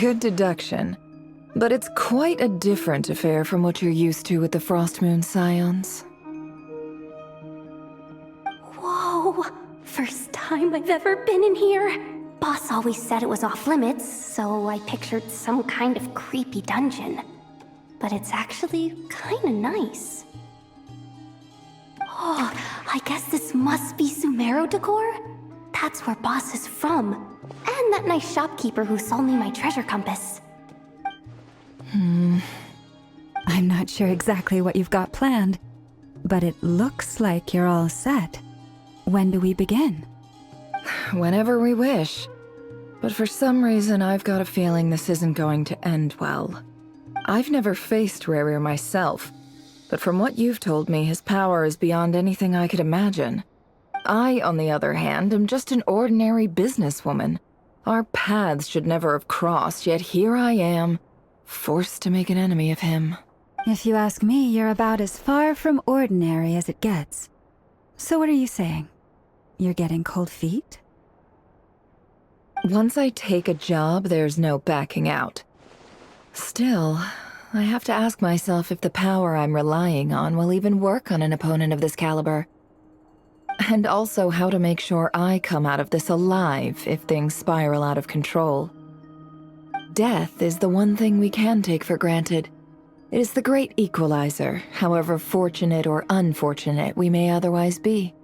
Good deduction. But it's quite a different affair from what you're used to with the Frost Moon Scions. Whoa! First time I've ever been in here. Boss always said it was off limits, so I pictured some kind of creepy dungeon. But it's actually kinda nice. Oh, I guess this must be Sumero decor? That's where Boss is from. And that nice shopkeeper who sold me my treasure compass. I'm not sure exactly what you've got planned, but it looks like you're all set. When do we begin? Whenever we wish. But for some reason, I've got a feeling this isn't going to end well. I've never faced Rerir myself, but from what you've told me, his power is beyond anything I could imagine. I, on the other hand, am just an ordinary businesswoman. Our paths should never have crossed, yet here I am, forced to make an enemy of him. If you ask me, you're about as far from ordinary as it gets. So what are you saying? You're getting cold feet? Once I take a job, there's no backing out. Still, I have to ask myself if the power I'm relying on will even work on an opponent of this caliber. And also how to make sure I come out of this alive if things spiral out of control. Death is the one thing we can take for granted. It is the great equalizer, however fortunate or unfortunate we may otherwise be.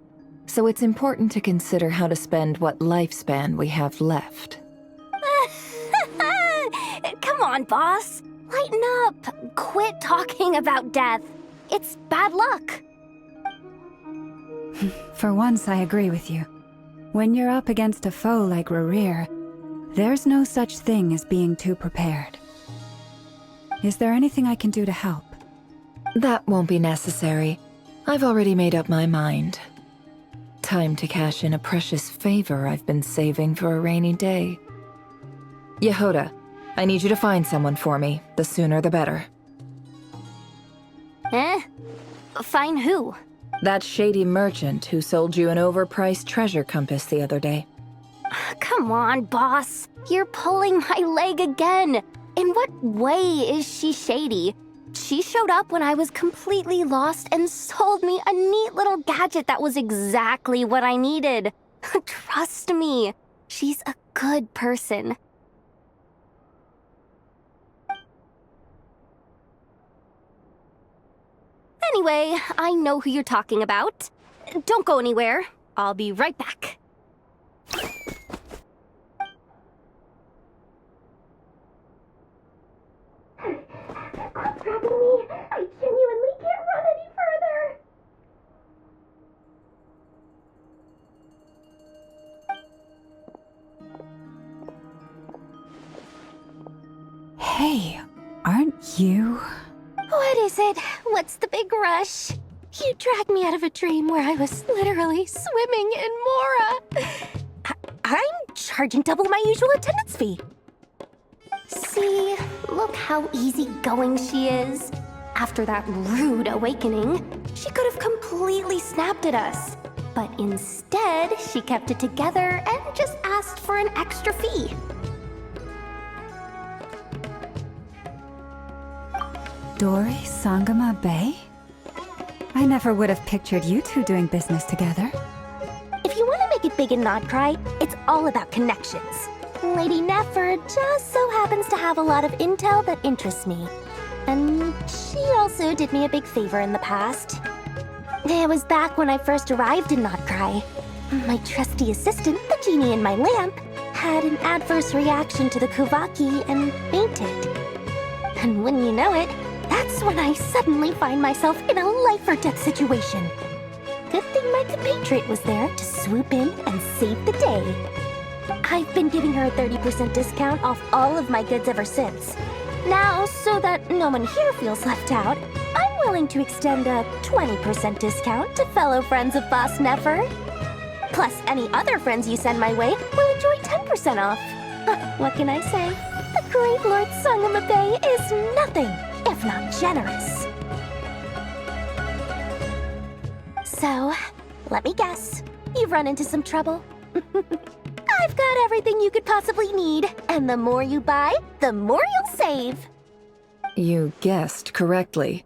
So it's important to consider how to spend what lifespan we have left. Come on, boss. Lighten up. Quit talking about death. It's bad luck. For once, I agree with you. When you're up against a foe like Rerir, there's no such thing as being too prepared. Is there anything I can do to help? That won't be necessary. I've already made up my mind. Time to cash in a precious favor I've been saving for a rainy day. Yehoda, I need you to find someone for me. The sooner the better. Find who? That shady merchant who sold you an overpriced treasure compass the other day. Come on, boss. You're pulling my leg again. In what way is she shady? She showed up when I was completely lost and sold me a neat little gadget that was exactly what I needed. Trust me, she's a good person. Anyway, I know who you're talking about. Don't go anywhere. I'll be right back. Quit grabbing me. I genuinely can't run any further. Hey, aren't you? What is it? What's the big rush? You dragged me out of a dream where I was literally swimming in Mora. I'm charging double my usual attendance fee. See, look how easygoing she is. After that rude awakening, she could have completely snapped at us. But instead, she kept it together and just asked for an extra fee. Dori Sangama Bay? I never would have pictured you two doing business together. If you want to make it big in Nod Krai, it's all about connections. Lady Nefer just so happens to have a lot of intel that interests me. And she also did me a big favor in the past. It was back when I first arrived in Nod Krai. My trusty assistant, the genie in my lamp, had an adverse reaction to the Kuuvahki and fainted. And wouldn't you know it, that's when I suddenly find myself in a life-or-death situation. Good thing my compatriot was there to swoop in and save the day. I've been giving her a 30% discount off all of my goods ever since. Now, so that no one here feels left out, I'm willing to extend a 20% discount to fellow friends of Boss Nefer. Plus, any other friends you send my way will enjoy 10% off. What can I say? The great Lord Sangama Bay is nothing if not generous. So, let me guess. You've run into some trouble? I've got everything you could possibly need, and the more you buy, the more you'll save. You guessed correctly.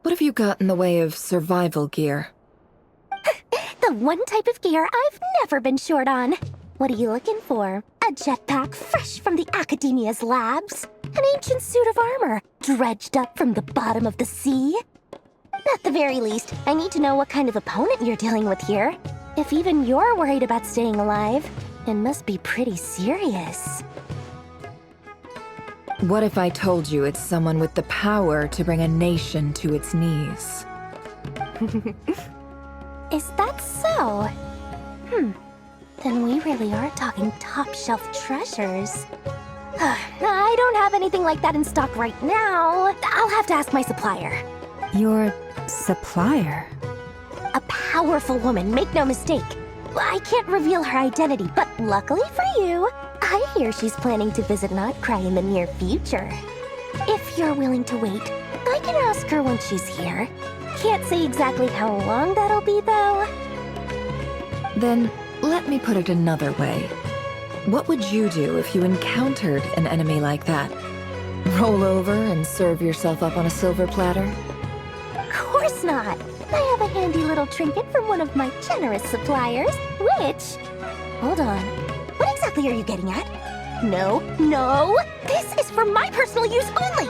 What have you got in the way of survival gear? The one type of gear I've never been short on. What are you looking for? A jetpack fresh from the Academia's labs? An ancient suit of armor dredged up from the bottom of the sea? At the very least, I need to know what kind of opponent you're dealing with here. If even you're worried about staying alive, it must be pretty serious. What if I told you it's someone with the power to bring a nation to its knees? Is that so? Then we really are talking top-shelf treasures. I don't have anything like that in stock right now. I'll have to ask my supplier. Your supplier? A powerful woman, make no mistake. I can't reveal her identity, but luckily for you, I hear she's planning to visit Nod Krai in the near future. If you're willing to wait, I can ask her when she's here. Can't say exactly how long that'll be, though. Then, let me put it another way. What would you do if you encountered an enemy like that? Roll over and serve yourself up on a silver platter? Of course not. I have a handy little trinket from one of my generous suppliers, which... Hold on. What exactly are you getting at? No, this is for my personal use only!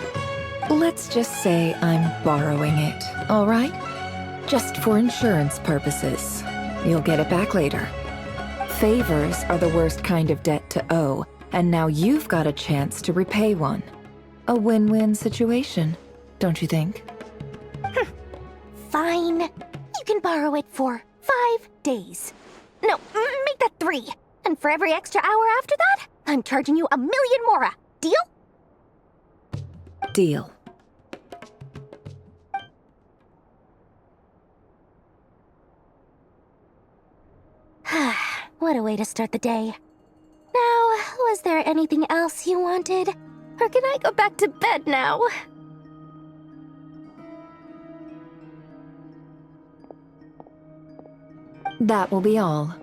Let's just say I'm borrowing it, all right? Just for insurance purposes. You'll get it back later. Favors are the worst kind of debt to owe, and now you've got a chance to repay one. A win-win situation, don't you think? Fine. You can borrow it for 5 days. No, make that 3. And for every extra hour after that, I'm charging you 1,000,000 mora. Deal? Deal. What a way to start the day. Now, was there anything else you wanted? Or can I go back to bed now? That will be all.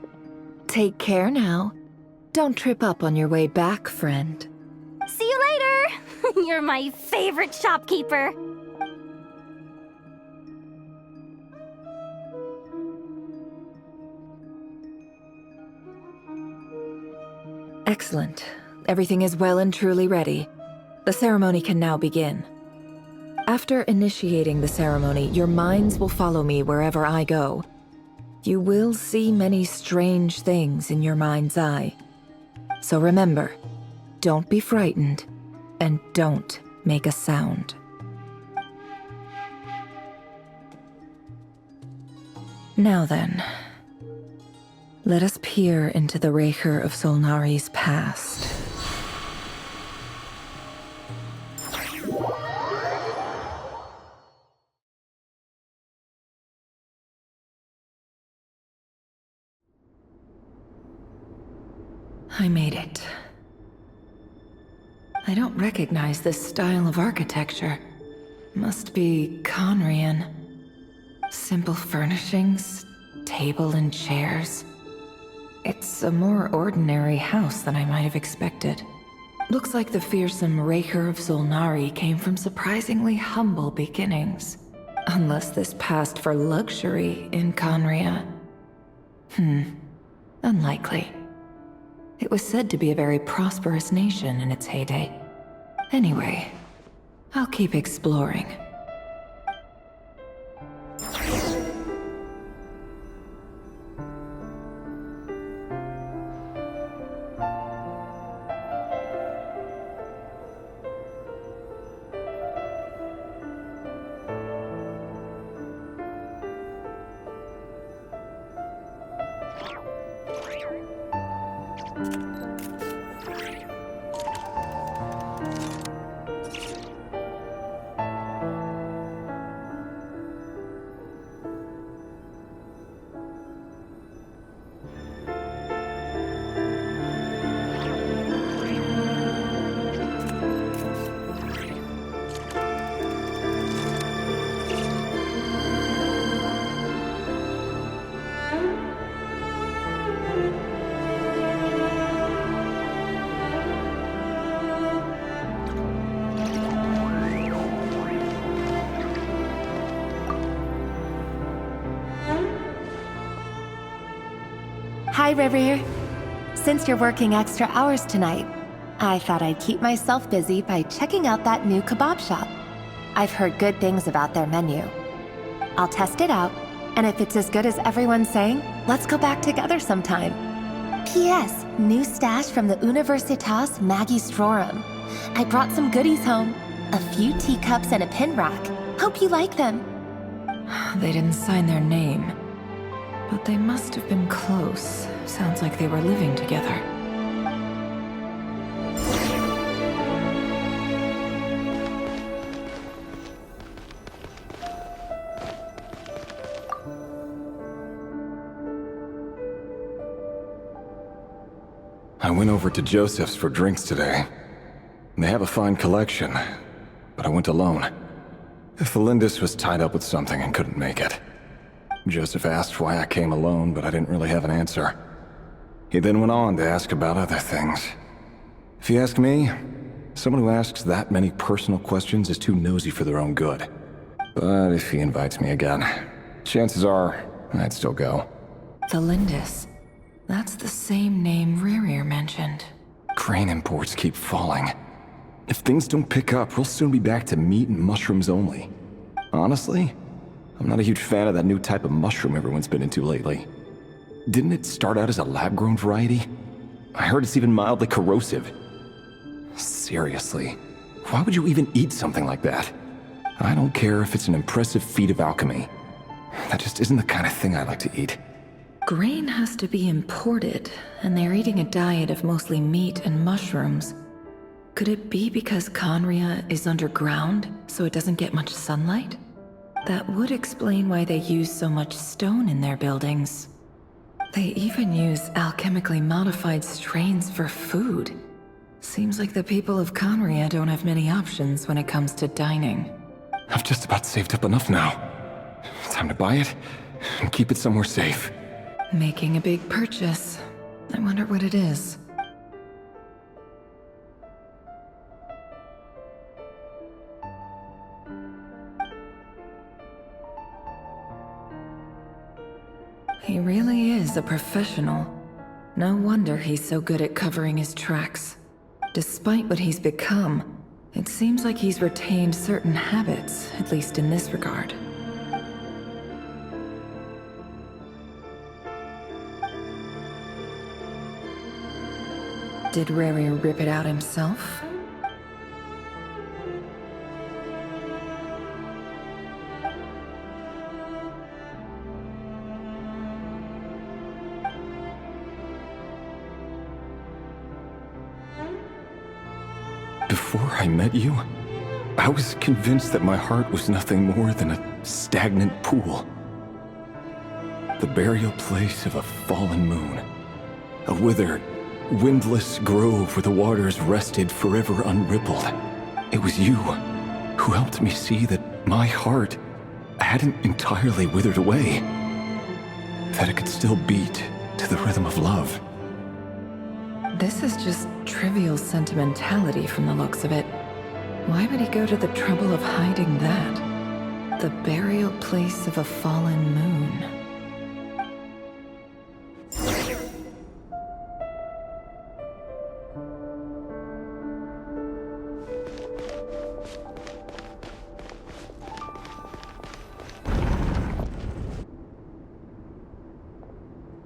Take care now. Don't trip up on your way back, friend. See you later! You're my favorite shopkeeper. Excellent. Everything is well and truly ready. The ceremony can now begin. After initiating the ceremony, your minds will follow me wherever I go. You will see many strange things in your mind's eye. So remember, don't be frightened, and don't make a sound. Now then, let us peer into the Rerir of Solnari's past. I made it. I don't recognize this style of architecture. Must be Conrian. Simple furnishings, table and chairs. It's a more ordinary house than I might have expected. Looks like the fearsome Rerir of Solnari came from surprisingly humble beginnings. Unless this passed for luxury in Conria. Unlikely. It was said to be a very prosperous nation in its heyday. Anyway, I'll keep exploring. Hi, Rerir. Since you're working extra hours tonight, I thought I'd keep myself busy by checking out that new kebab shop. I've heard good things about their menu. I'll test it out, and if it's as good as everyone's saying, let's go back together sometime. P.S. New stash from the Universitas Magistrorum. I brought some goodies home. A few teacups and a pin rack. Hope you like them. They didn't sign their name. But they must have been close. Sounds like they were living together. I went over to Joseph's for drinks today. They have a fine collection, but I went alone. Flindis was tied up with something and couldn't make it. Joseph asked why I came alone, but I didn't really have an answer. He then went on to ask about other things. If you ask me, someone who asks that many personal questions is too nosy for their own good. But if he invites me again, chances are I'd still go. Flindis. That's the same name Rerir mentioned. Grain imports keep falling. If things don't pick up, we'll soon be back to meat and mushrooms only. Honestly, I'm not a huge fan of that new type of mushroom everyone's been into lately. Didn't it start out as a lab-grown variety? I heard it's even mildly corrosive. Seriously, why would you even eat something like that? I don't care if it's an impressive feat of alchemy. That just isn't the kind of thing I like to eat. Grain has to be imported, and they're eating a diet of mostly meat and mushrooms. Could it be because Conria is underground, so it doesn't get much sunlight? That would explain why they use so much stone in their buildings. They even use alchemically modified strains for food. Seems like the people of Conria don't have many options when it comes to dining. I've just about saved up enough now. Time to buy it and keep it somewhere safe. Making a big purchase. I wonder what it is. He really is a professional. No wonder he's so good at covering his tracks. Despite what he's become, it seems like he's retained certain habits, at least in this regard. Did Rerir rip it out himself? Before I met you, I was convinced that my heart was nothing more than a stagnant pool. The burial place of a fallen moon. A withered, windless grove where the waters rested forever unrippled. It was you who helped me see that my heart hadn't entirely withered away. that it could still beat to the rhythm of love. This is just trivial sentimentality from the looks of it. Why would he go to the trouble of hiding that? The burial place of a fallen moon.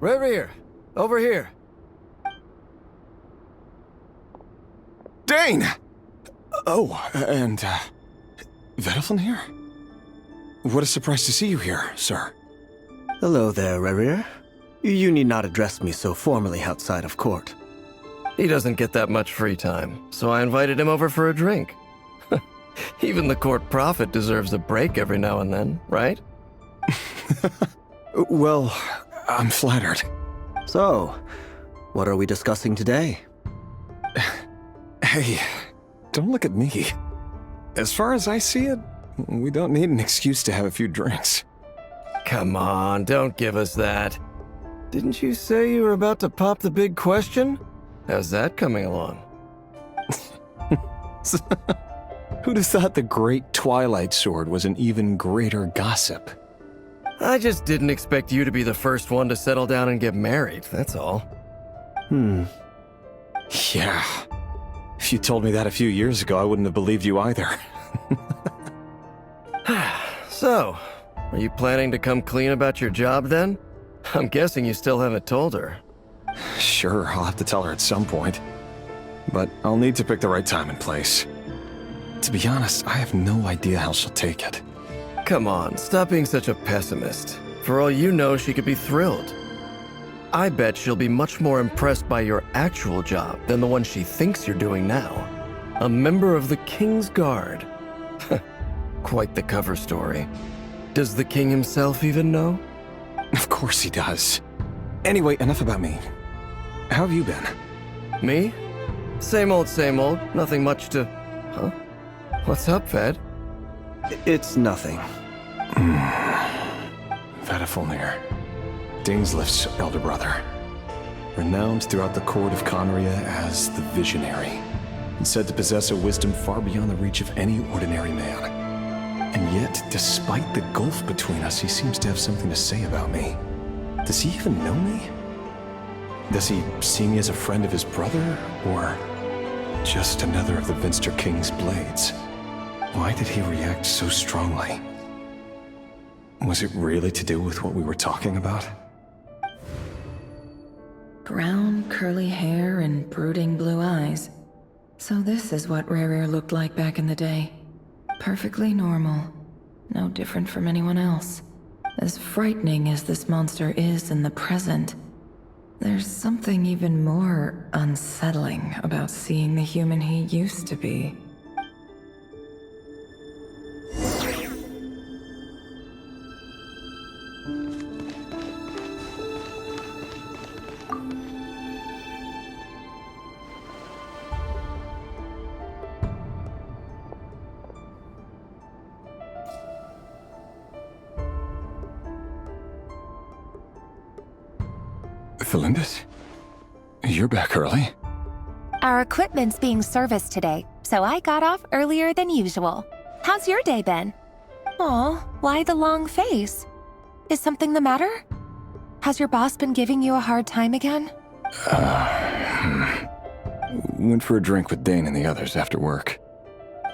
Rerir, over here. Dane! Oh, and, Vediflin here? What a surprise to see you here, sir. Hello there, Rerir. You need not address me so formally outside of court. He doesn't get that much free time, so I invited him over for a drink. Even the court prophet deserves a break every now and then, right? Well, I'm flattered. So, what are we discussing today? Hey, don't look at me. As far as I see it, we don't need an excuse to have a few drinks. Come on, don't give us that. Didn't you say you were about to pop the big question? How's that coming along? Who'd have thought the great Twilight Sword was an even greater gossip? I just didn't expect you to be the first one to settle down and get married, that's all. Yeah. If you told me that a few years ago, I wouldn't have believed you either. So, are you planning to come clean about your job then? I'm guessing you still haven't told her. Sure, I'll have to tell her at some point. But I'll need to pick the right time and place. To be honest, I have no idea how she'll take it. Come on, stop being such a pessimist. For all you know, she could be thrilled. I bet she'll be much more impressed by your actual job than the one she thinks you're doing now. A member of the King's Guard. Quite the cover story. Does the king himself even know? Of course he does. Anyway, enough about me. How have you been? Me? Same old, nothing much to... Huh? What's up, Ved? It's nothing. Vediflin, Dainsleif's elder brother. Renowned throughout the court of Conria as the Visionary, and said to possess a wisdom far beyond the reach of any ordinary man. And yet, despite the gulf between us, he seems to have something to say about me. Does he even know me? Does he see me as a friend of his brother, or just another of the Vinster King's blades? Why did he react so strongly? Was it really to do with what we were talking about? Brown, curly hair and brooding blue eyes. So this is what Rerir looked like back in the day. Perfectly normal. No different from anyone else. As frightening as this monster is in the present, there's something even more unsettling about seeing the human he used to be. Felindis? You're back early? Our equipment's being serviced today, so I got off earlier than usual. How's your day been? Aw, why the long face? Is something the matter? Has your boss been giving you a hard time again? Went for a drink with Dane and the others after work.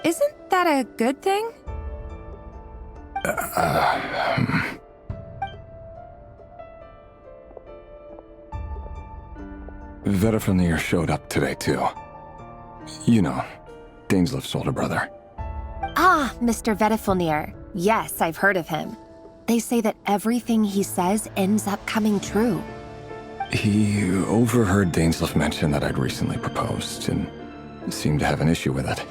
Isn't that a good thing? Vediflin showed up today, too. You know, Dainsleif's older brother. Ah, Mr. Vediflin. Yes, I've heard of him. They say that everything he says ends up coming true. He overheard Dainsleif mention that I'd recently proposed, and seemed to have an issue with it.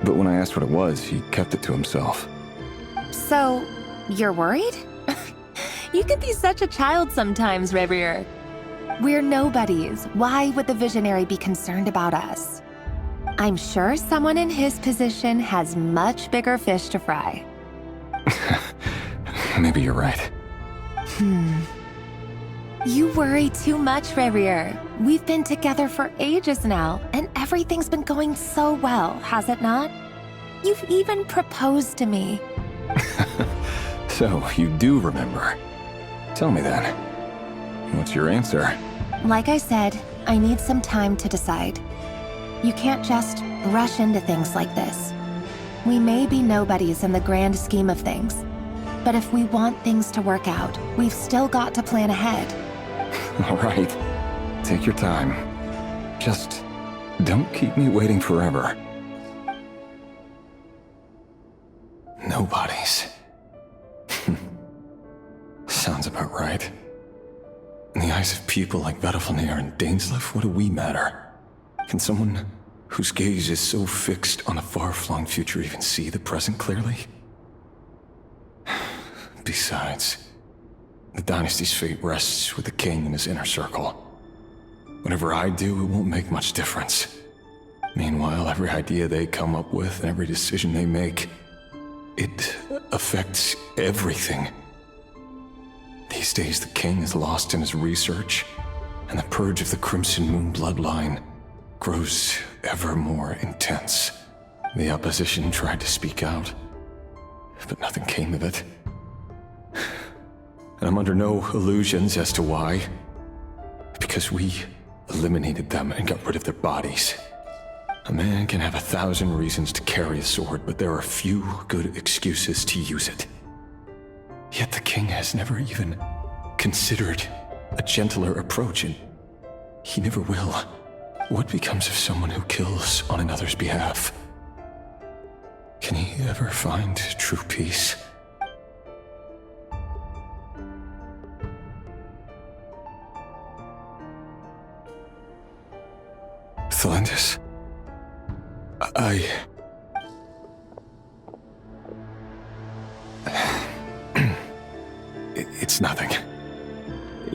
But when I asked what it was, he kept it to himself. So, you're worried? You can be such a child sometimes, Rerir. We're nobodies. Why would the Visionary be concerned about us? I'm sure someone in his position has much bigger fish to fry. Maybe you're right. You worry too much, Rerir. We've been together for ages now, and everything's been going so well, has it not? You've even proposed to me. So, you do remember. Tell me then. What's your answer? Like I said, I need some time to decide. You can't just rush into things like this. We may be nobodies in the grand scheme of things, but if we want things to work out, we've still got to plan ahead. All right. Take your time. Just don't keep me waiting forever. Nobodies. Sounds about right. In the eyes of people like Vedalfnir and Dainsleif, what do we matter? Can someone whose gaze is so fixed on a far-flung future even see the present clearly? Besides, the dynasty's fate rests with the king and his inner circle. Whatever I do, it won't make much difference. Meanwhile, every idea they come up with and every decision they make, it affects everything. These days, the king is lost in his research, and the purge of the Crimson Moon bloodline grows ever more intense. The opposition tried to speak out, but nothing came of it. And I'm under no illusions as to why. Because we eliminated them and got rid of their bodies. A man can have 1,000 reasons to carry a sword, but there are few good excuses to use it. Yet the king has never even considered a gentler approach, and he never will. What becomes of someone who kills on another's behalf? Can he ever find true peace? Thelindis? It's nothing.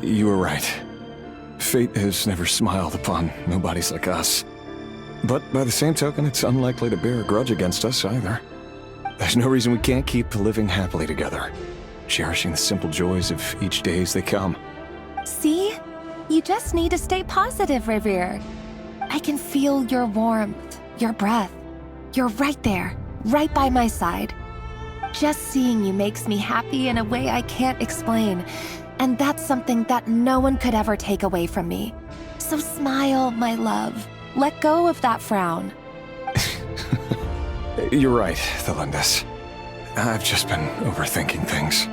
You were right. Fate has never smiled upon nobodies like us. But by the same token, it's unlikely to bear a grudge against us either. There's no reason we can't keep living happily together, cherishing the simple joys of each day as they come. See? You just need to stay positive, Rerir. I can feel your warmth, your breath. You're right there, right by my side. Just seeing you makes me happy in a way I can't explain. And that's something that no one could ever take away from me. So smile, my love. Let go of that frown. You're right, Thelindis. I've just been overthinking things.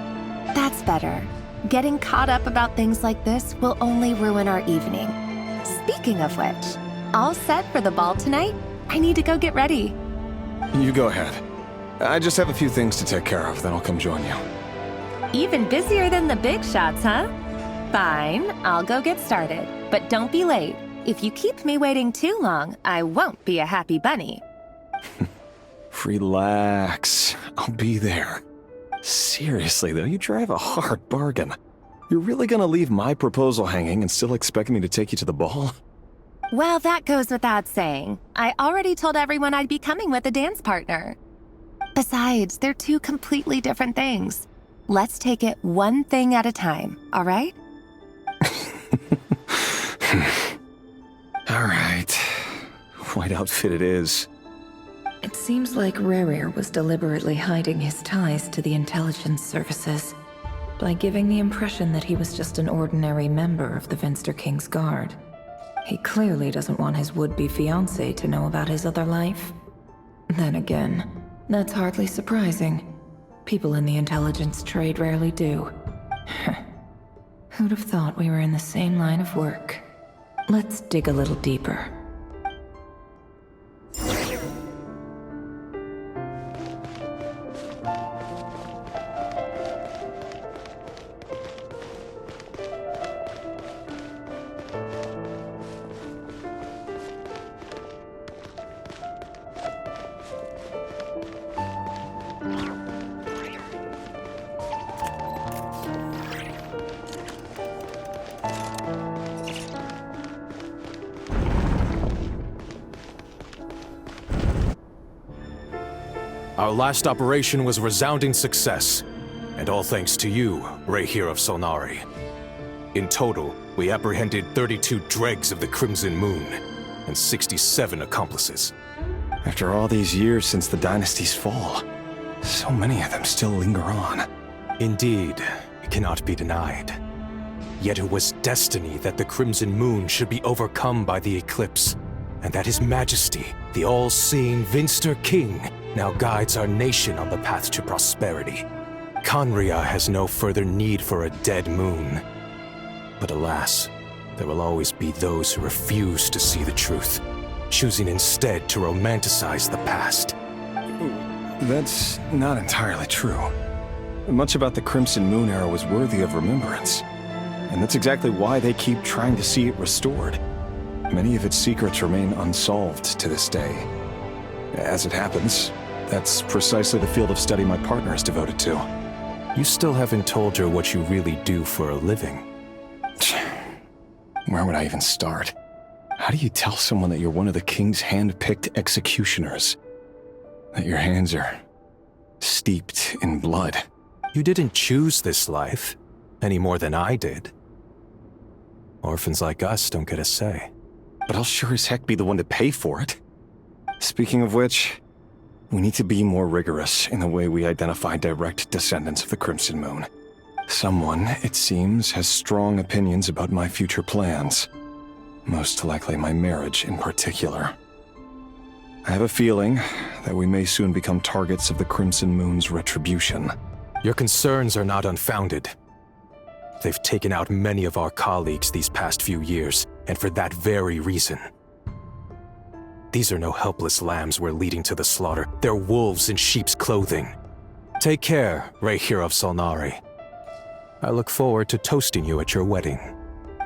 That's better. Getting caught up about things like this will only ruin our evening. Speaking of which, all set for the ball tonight? I need to go get ready. You go ahead. I just have a few things to take care of, then I'll come join you. Even busier than the big shots, huh? Fine, I'll go get started. But don't be late. If you keep me waiting too long, I won't be a happy bunny. Relax. I'll be there. Seriously, though, you drive a hard bargain. You're really gonna leave my proposal hanging and still expect me to take you to the ball? Well, that goes without saying. I already told everyone I'd be coming with a dance partner. Besides, they're two completely different things. Let's take it one thing at a time, all right? All right. White outfit it is. It seems like Rerir was deliberately hiding his ties to the intelligence services by giving the impression that he was just an ordinary member of the Venster King's Guard. He clearly doesn't want his would-be fiancée to know about his other life. Then again, that's hardly surprising. People in the intelligence trade rarely do. Who'd have thought we were in the same line of work? Let's dig a little deeper. Our last operation was a resounding success, and all thanks to you, Rerir of Solnari. In total, we apprehended 32 dregs of the Crimson Moon, and 67 accomplices. After all these years since the dynasty's fall, so many of them still linger on. Indeed, it cannot be denied. Yet it was destiny that the Crimson Moon should be overcome by the eclipse, and that His Majesty, the all-seeing Vinster King, now guides our nation on the path to prosperity. Conria has no further need for a dead moon. But alas, there will always be those who refuse to see the truth, choosing instead to romanticize the past. That's not entirely true. Much about the Crimson Moon era was worthy of remembrance. And that's exactly why they keep trying to see it restored. Many of its secrets remain unsolved to this day. As it happens, that's precisely the field of study my partner is devoted to. You still haven't told her what you really do for a living. Where would I even start? How do you tell someone that you're one of the king's hand-picked executioners? That your hands are steeped in blood? You didn't choose this life, any more than I did. Orphans like us don't get a say. But I'll sure as heck be the one to pay for it. Speaking of which, we need to be more rigorous in the way we identify direct descendants of the Crimson Moon. Someone, it seems, has strong opinions about my future plans. Most likely my marriage in particular. I have a feeling that we may soon become targets of the Crimson Moon's retribution. Your concerns are not unfounded. They've taken out many of our colleagues these past few years, and for that very reason. These are no helpless lambs we're leading to the slaughter. They're wolves in sheep's clothing. Take care, Rerir of Solnari. I look forward to toasting you at your wedding.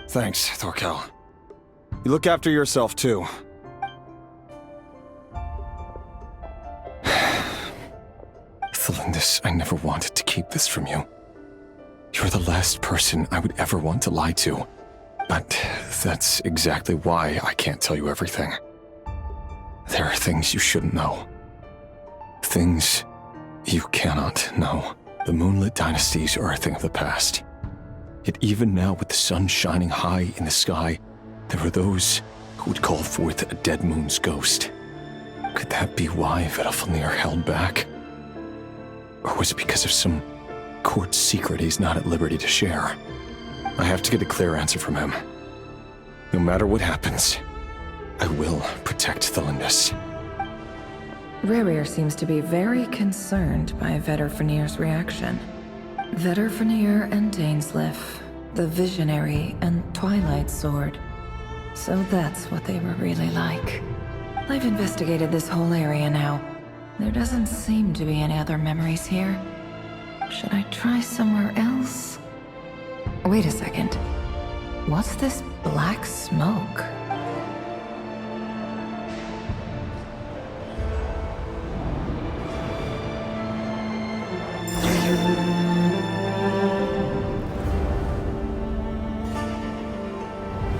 Thanks, Thorkel. You look after yourself, too. Thelindis, I never wanted to keep this from you. You're the last person I would ever want to lie to. But that's exactly why I can't tell you everything. There are things you shouldn't know. Things you cannot know. The moonlit dynasties are a thing of the past. Yet even now, with the sun shining high in the sky, there are those who would call forth a dead moon's ghost. Could that be why Vedalfnir held back? Or was it because of some court secret he's not at liberty to share? I have to get a clear answer from him. No matter what happens, I will protect Thelindis. Rerir seems to be very concerned by Vedalfnir's reaction. Vedalfnir and Dainsleif, the Visionary and Twilight Sword. So that's what they were really like. I've investigated this whole area now. There doesn't seem to be any other memories here. Should I try somewhere else? Wait a second. What's this black smoke?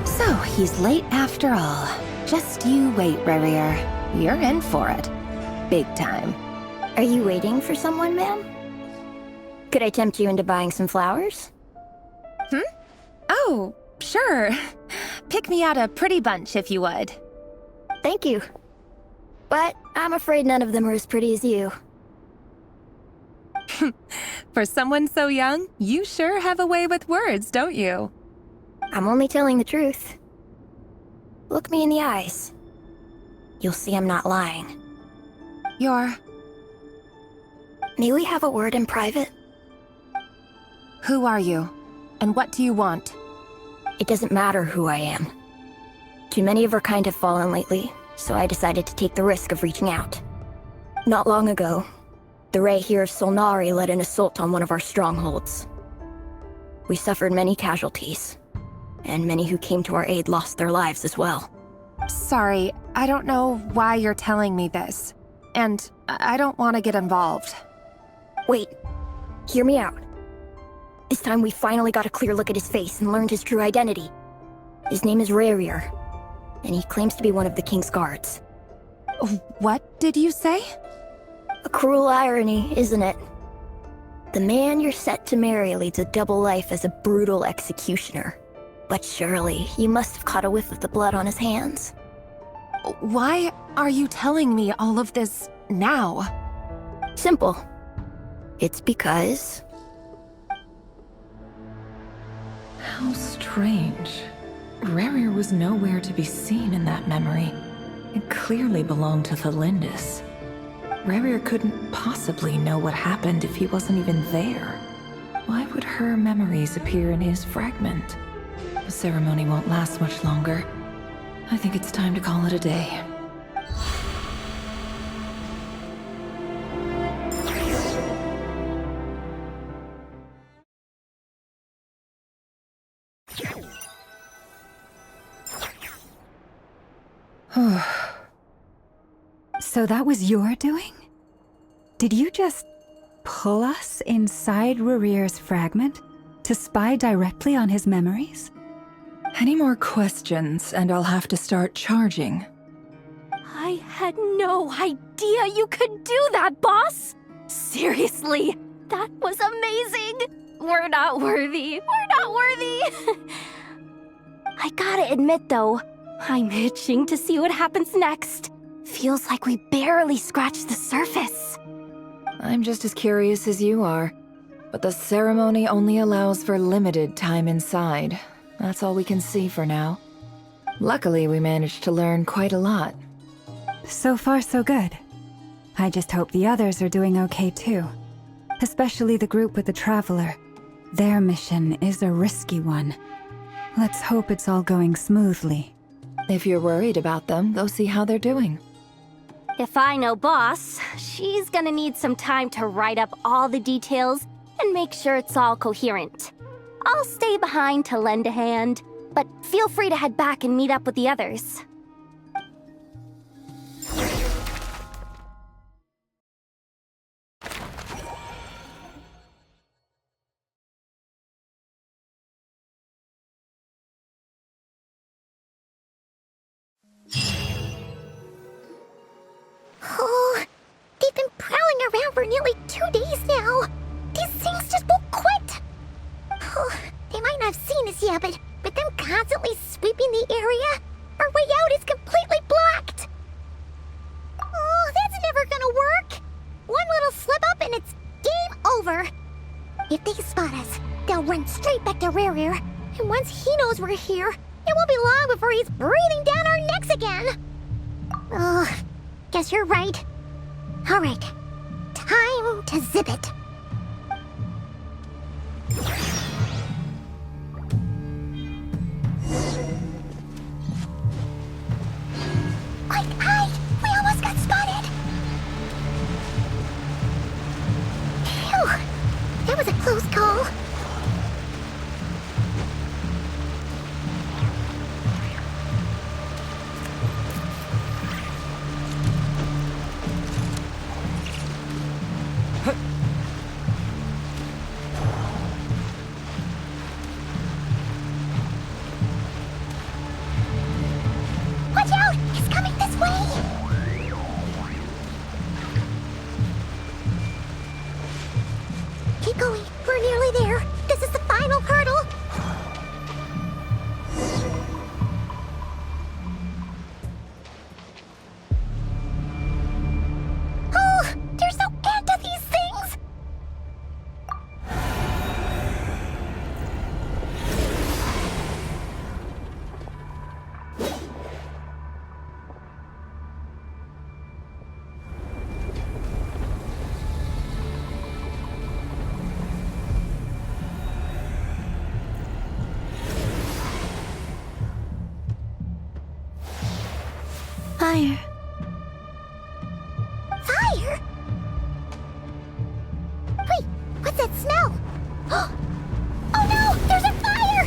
So he's late after all. Just you wait, Rerir. You're in for it. Big time. Are you waiting for someone, ma'am? Could I tempt you into buying some flowers? Oh, sure. Pick me out a pretty bunch if you would. Thank you. But I'm afraid none of them are as pretty as you. For someone so young, you sure have a way with words, don't you? I'm only telling the truth. Look me in the eyes. You'll see I'm not lying. May we have a word in private? Who are you? And what do you want? It doesn't matter who I am. Too many of our kind have fallen lately, so I decided to take the risk of reaching out. Not long ago, the Rerir of Solnari led an assault on one of our strongholds. We suffered many casualties, and many who came to our aid lost their lives as well. Sorry, I don't know why you're telling me this. And I don't want to get involved. Wait, hear me out. This time we finally got a clear look at his face and learned his true identity. His name is Rerir, and he claims to be one of the King's guards. What did you say? A cruel irony, isn't it? The man you're set to marry leads a double life as a brutal executioner. But surely, you must have caught a whiff of the blood on his hands. Why are you telling me all of this now? Simple. It's because... How strange. Rerir was nowhere to be seen in that memory. It clearly belonged to Felindis. Rerir couldn't possibly know what happened if he wasn't even there. Why would her memories appear in his fragment? The ceremony won't last much longer. I think it's time to call it a day. So that was your doing? Did you just pull us inside Rerir's fragment to spy directly on his memories? Any more questions, and I'll have to start charging. I had no idea you could do that, boss! Seriously, that was amazing! We're not worthy. We're not worthy! I gotta admit, though, I'm itching to see what happens next. Feels like we barely scratched the surface. I'm just as curious as you are, but the ceremony only allows for limited time inside. That's all we can see for now. Luckily, we managed to learn quite a lot. So far, so good. I just hope the others are doing okay too. Especially the group with the Traveler. Their mission is a risky one. Let's hope it's all going smoothly. If you're worried about them, go see how they're doing. If I know boss, she's gonna need some time to write up all the details and make sure it's all coherent. I'll stay behind to lend a hand, but feel free to head back and meet up with the others. Oh, they've been prowling around for nearly 2 days now. These things just won't quit. Oh, they might not have seen us yet, but with them constantly sweeping the area, our way out is completely blocked. Oh, that's never gonna work. One little slip up and it's game over. If they spot us, they'll run straight back to Rerir, and once he knows we're here, it won't be long before he's breathing down our necks again. Oh, guess you're right. All right, time to zip it. Quick, hide! We almost got spotted! Phew, that was a close call. Watch out! He's coming this way! Keep going. We're nearly there. This is the final hurdle. Oh, there's no end to these things! Fire. Fire? Wait, what's that smell? Oh no! There's a fire!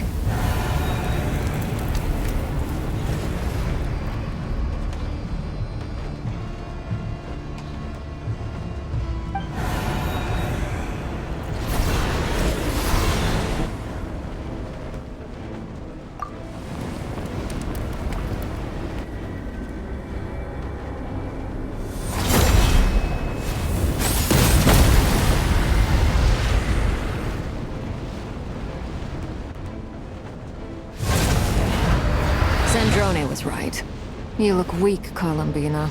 was right. You look weak, Columbina.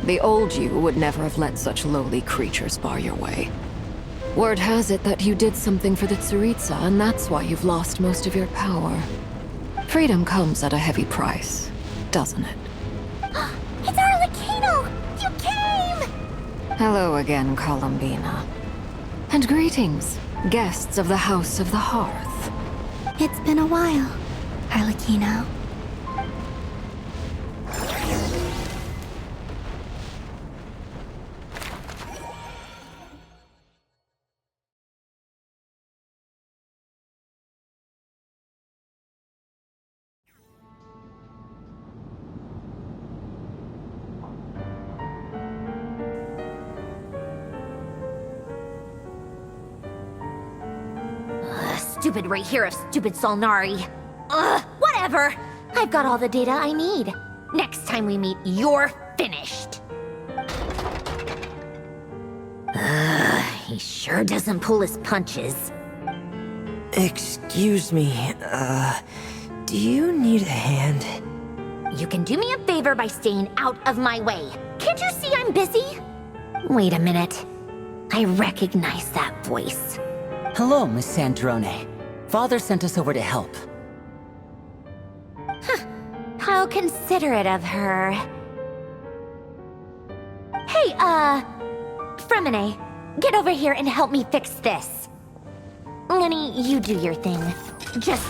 The old you would never have let such lowly creatures bar your way. Word has it that you did something for the Tsaritsa, and that's why you've lost most of your power. Freedom comes at a heavy price, doesn't it? It's Arlecchino! You came! Hello again, Columbina. And greetings, guests of the House of the Hearth. It's been a while, Arlecchino. Stupid Rerir of stupid Solnari. Ugh, whatever. I've got all the data I need. Next time we meet, you're finished. He sure doesn't pull his punches. Excuse me, do you need a hand? You can do me a favor by staying out of my way. Can't you see I'm busy? Wait a minute. I recognize that voice. Hello, Miss Sandrone. Father sent us over to help. How considerate of her. Hey, Fremine, get over here and help me fix this. Lenny, you do your thing. Just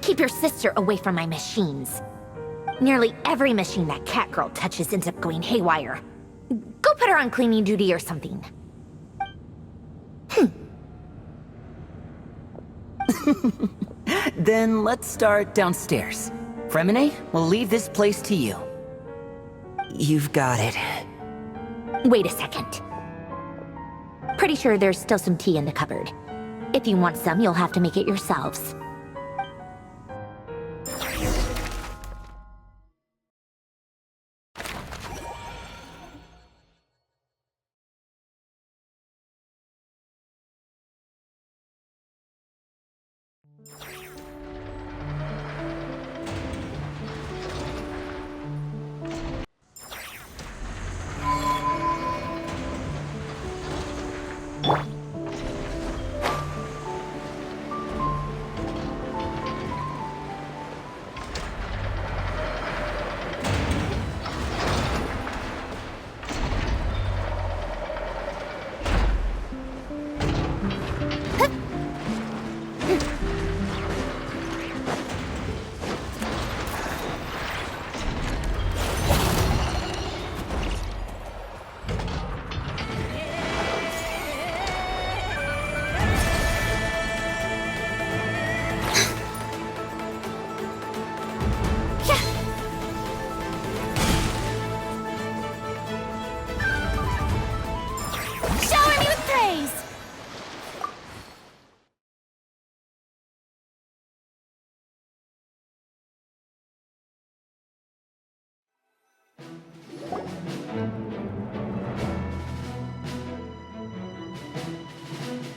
keep your sister away from my machines. Nearly every machine that Catgirl touches ends up going haywire. Go put her on cleaning duty or something. Then let's start downstairs. Fremine, we'll leave this place to you. You've got it. Wait a second. Pretty sure there's still some tea in the cupboard. If you want some, you'll have to make it yourselves.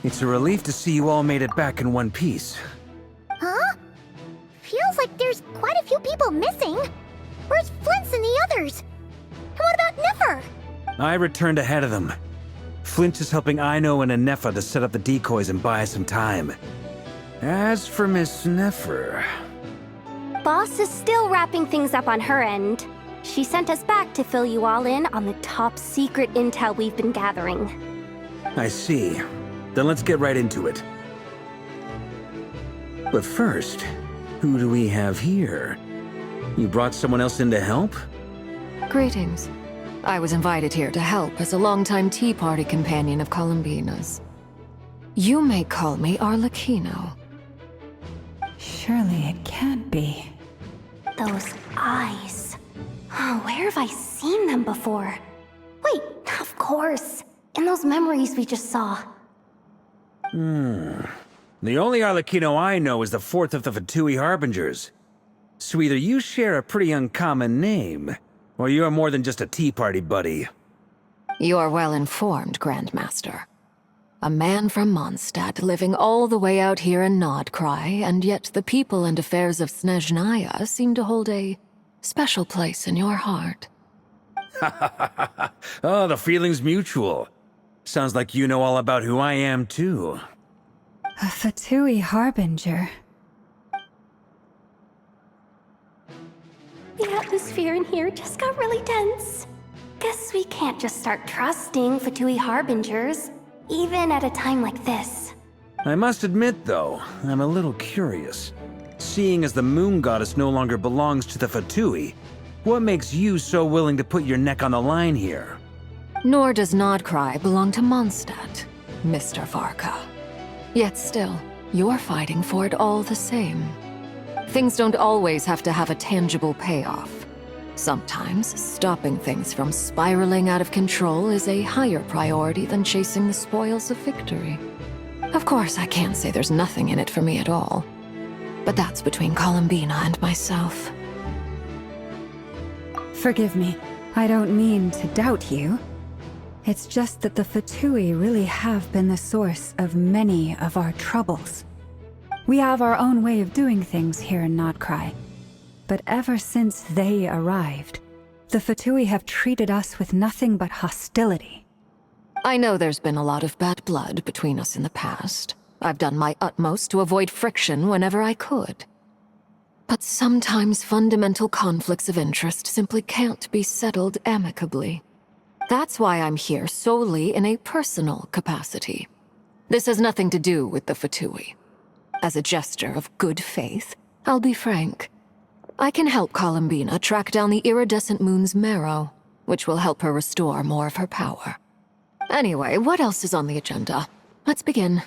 It's a relief to see you all made it back in one piece. Huh? Feels like there's quite a few people missing. Where's Flins and the others? And what about Nefer? I returned ahead of them. Flint is helping Aino and Anefa to set up the decoys and buy some time. As for Miss Nefer... Boss is still wrapping things up on her end. She sent us back to fill you all in on the top secret intel we've been gathering. I see. Then let's get right into it. But first, who do we have here? You brought someone else in to help? Greetings. I was invited here to help as a longtime Tea Party companion of Columbina's. You may call me Arlecchino. Surely it can't be. Those eyes. Oh, where have I seen them before? Wait, of course. In those memories we just saw. The only Arlecchino I know is the fourth of the Fatui Harbingers. So either you share a pretty uncommon name, or you're more than just a Tea Party buddy. You're well informed, Grandmaster. A man from Mondstadt living all the way out here in Nod Krai, and yet the people and affairs of Snezhnaya seem to hold a special place in your heart. Oh, the feeling's mutual. Sounds like you know all about who I am, too. A Fatui harbinger. The atmosphere in here just got really tense. Guess we can't just start trusting Fatui harbingers, even at a time like this. I must admit, though, I'm a little curious. Seeing as the moon goddess no longer belongs to the Fatui, what makes you so willing to put your neck on the line here? Nor does Nod Krai belong to Mondstadt, Mr. Varka. Yet still, you're fighting for it all the same. Things don't always have to have a tangible payoff. Sometimes, stopping things from spiraling out of control is a higher priority than chasing the spoils of victory. Of course, I can't say there's nothing in it for me at all. But that's between Columbina and myself. Forgive me. I don't mean to doubt you. It's just that the Fatui really have been the source of many of our troubles. We have our own way of doing things here in Nod Krai. But ever since they arrived, the Fatui have treated us with nothing but hostility. I know there's been a lot of bad blood between us in the past. I've done my utmost to avoid friction whenever I could. But sometimes fundamental conflicts of interest simply can't be settled amicably. That's why I'm here solely in a personal capacity. This has nothing to do with the Fatui. As a gesture of good faith, I'll be frank. I can help Columbina track down the iridescent moon's marrow, which will help her restore more of her power. Anyway, what else is on the agenda? Let's begin.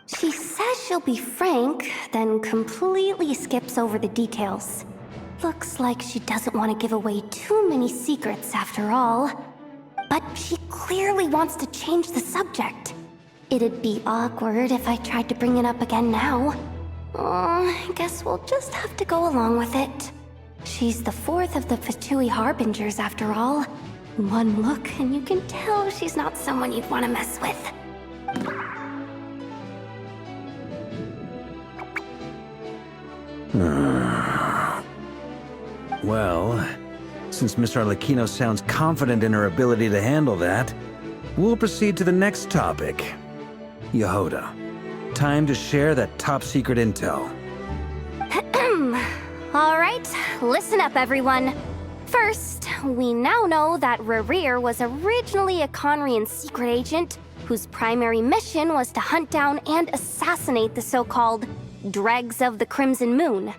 She says she'll be frank, then completely skips over the details. Looks like she doesn't want to give away too many secrets after all. But she clearly wants to change the subject. It'd be awkward if I tried to bring it up again now. I guess we'll just have to go along with it. She's the fourth of the Fatui harbingers after all. One look and you can tell she's not someone you'd want to mess with. Well, since Miss Arlecchino sounds confident in her ability to handle that, we'll proceed to the next topic. Yehoda, time to share that top-secret intel. Alright, listen up everyone. First, we now know that Rerir was originally a Conrian secret agent whose primary mission was to hunt down and assassinate the so-called Dregs of the Crimson Moon.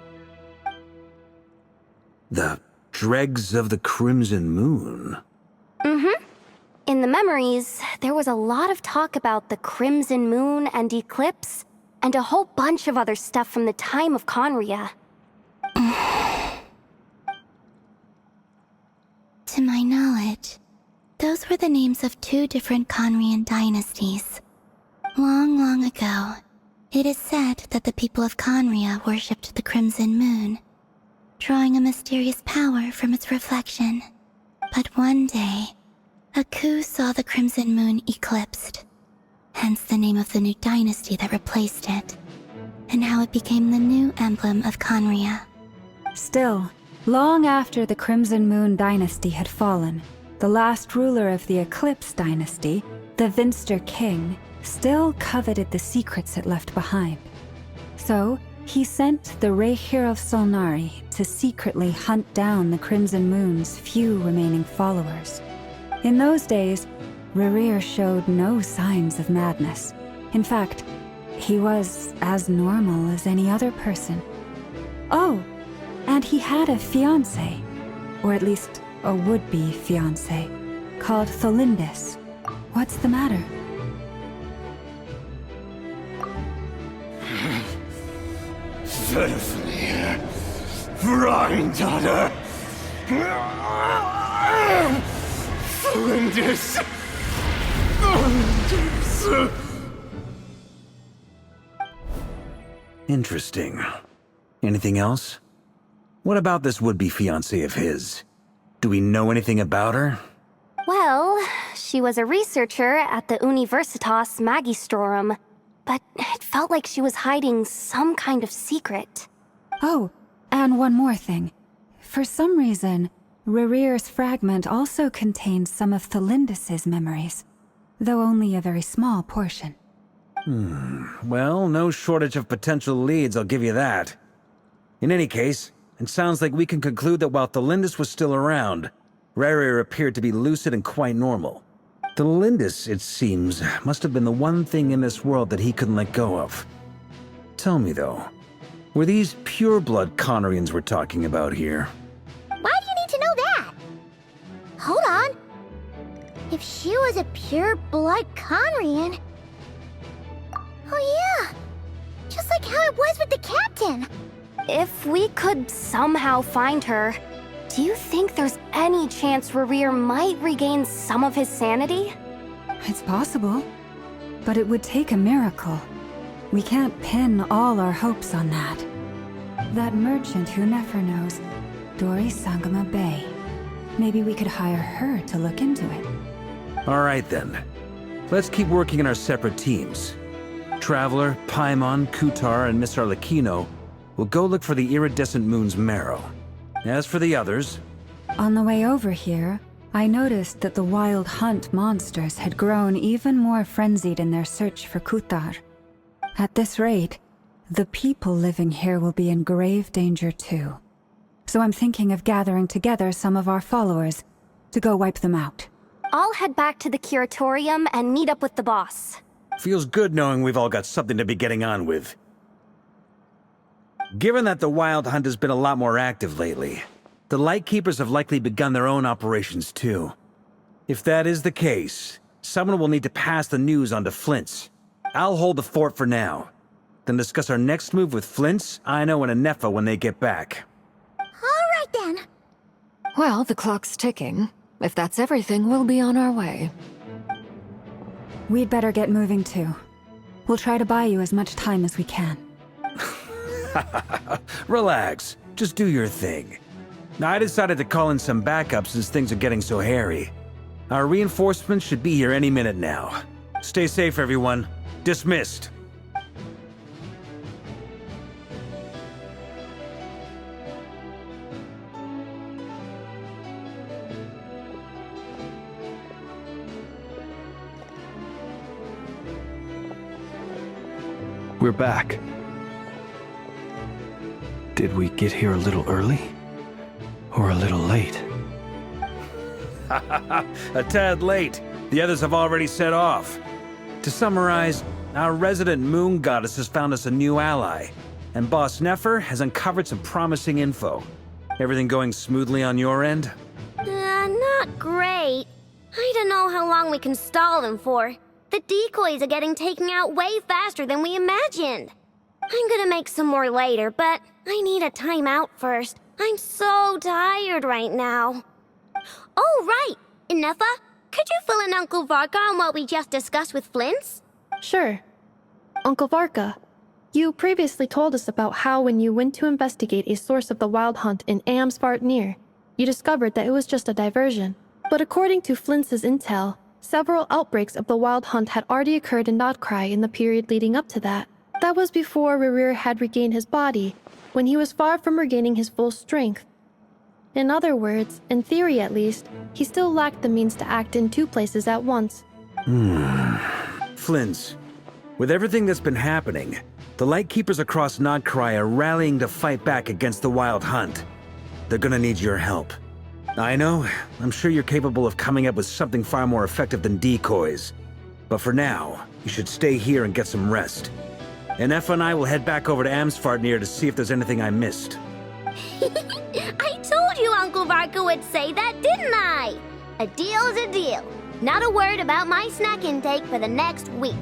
The Dregs of the Crimson Moon? Mm-hmm. In the memories, there was a lot of talk about the Crimson Moon and Eclipse, and a whole bunch of other stuff from the time of Conria. To my knowledge, those were the names of two different Conrian dynasties. Long, long ago, it is said that the people of Conria worshipped the Crimson Moon, drawing a mysterious power from its reflection. But one day, a coup saw the Crimson Moon eclipsed, hence the name of the new dynasty that replaced it, and how it became the new emblem of Conria. Still, long after the Crimson Moon dynasty had fallen, the last ruler of the Eclipse dynasty, the Vinster King, still coveted the secrets it left behind. So, he sent the Rerir of Solnari to secretly hunt down the Crimson Moon's few remaining followers. In those days, Rerir showed no signs of madness. In fact, he was as normal as any other person. Oh, and he had a fiancé, or at least a would-be fiancé, called Tholindis. What's the matter? Certainly, Granddaughter! Flinders! Interesting. Anything else? What about this would-be fiancé of his? Do we know anything about her? Well, she was a researcher at the Universitas Magistrorum, but it felt like she was hiding some kind of secret. Oh, and one more thing. For some reason, Rerir's fragment also contains some of Thelindis' memories, though only a very small portion. Well, no shortage of potential leads, I'll give you that. In any case, it sounds like we can conclude that while Thelindis was still around, Rerir appeared to be lucid and quite normal. Thelindis, it seems, must have been the one thing in this world that he couldn't let go of. Tell me, though, were these pure-blood Conorians we're talking about here? Why do you need to know that? Hold on. If she was a pure-blood Conrian... Oh yeah, just like how it was with the captain. If we could somehow find her, do you think there's any chance Rerir might regain some of his sanity? It's possible, but it would take a miracle. We can't pin all our hopes on that. That merchant who Nefer knows, Dori Sangama Bay. Maybe we could hire her to look into it. All right then. Let's keep working in our separate teams. Traveler, Paimon, Kutar, and Miss Arlecchino will go look for the iridescent moon's marrow. As for the others... On the way over here, I noticed that the wild hunt monsters had grown even more frenzied in their search for Kutar. At this rate, the people living here will be in grave danger too. So I'm thinking of gathering together some of our followers to go wipe them out. I'll head back to the curatorium and meet up with the boss. Feels good knowing we've all got something to be getting on with. Given that the Wild Hunt has been a lot more active lately, the Lightkeepers have likely begun their own operations too. If that is the case, someone will need to pass the news on to Flins. I'll hold the fort for now, then discuss our next move with Flins, Aino, and Anefa when they get back. All right then. Well, the clock's ticking. If that's everything, we'll be on our way. We'd better get moving too. We'll try to buy you as much time as we can. Relax. Just do your thing. Now, I decided to call in some backup since things are getting so hairy. Our reinforcements should be here any minute now. Stay safe, everyone. Dismissed. We're back. Did we get here a little early? Or a little late? A tad late. The others have already set off. To summarize, our resident moon goddess has found us a new ally, and Boss Nefer has uncovered some promising info. Everything going smoothly on your end? Not great. I don't know how long we can stall them for. The decoys are getting taken out way faster than we imagined. I'm gonna make some more later, but I need a timeout first. I'm so tired right now. Oh, right! Inefa, could you fill in Uncle Varka on what we just discussed with Flins? Sure. Uncle Varka, you previously told us about how when you went to investigate a source of the Wild Hunt in Amsvartnir, you discovered that it was just a diversion. But according to Flins's intel, several outbreaks of the Wild Hunt had already occurred in Nod Krai in the period leading up to that. That was before Rerir had regained his body, when he was far from regaining his full strength. In other words, in theory at least, he still lacked the means to act in two places at once. Flins, with everything that's been happening, the Lightkeepers across Nod Krai are rallying to fight back against the Wild Hunt. They're gonna need your help. I know, I'm sure you're capable of coming up with something far more effective than decoys. But for now, you should stay here and get some rest. And Effa and I will head back over to Amsvartnir to see if there's anything I missed. I told you Uncle Varka would say that, didn't I? A deal's a deal. Not a word about my snack intake for the next week.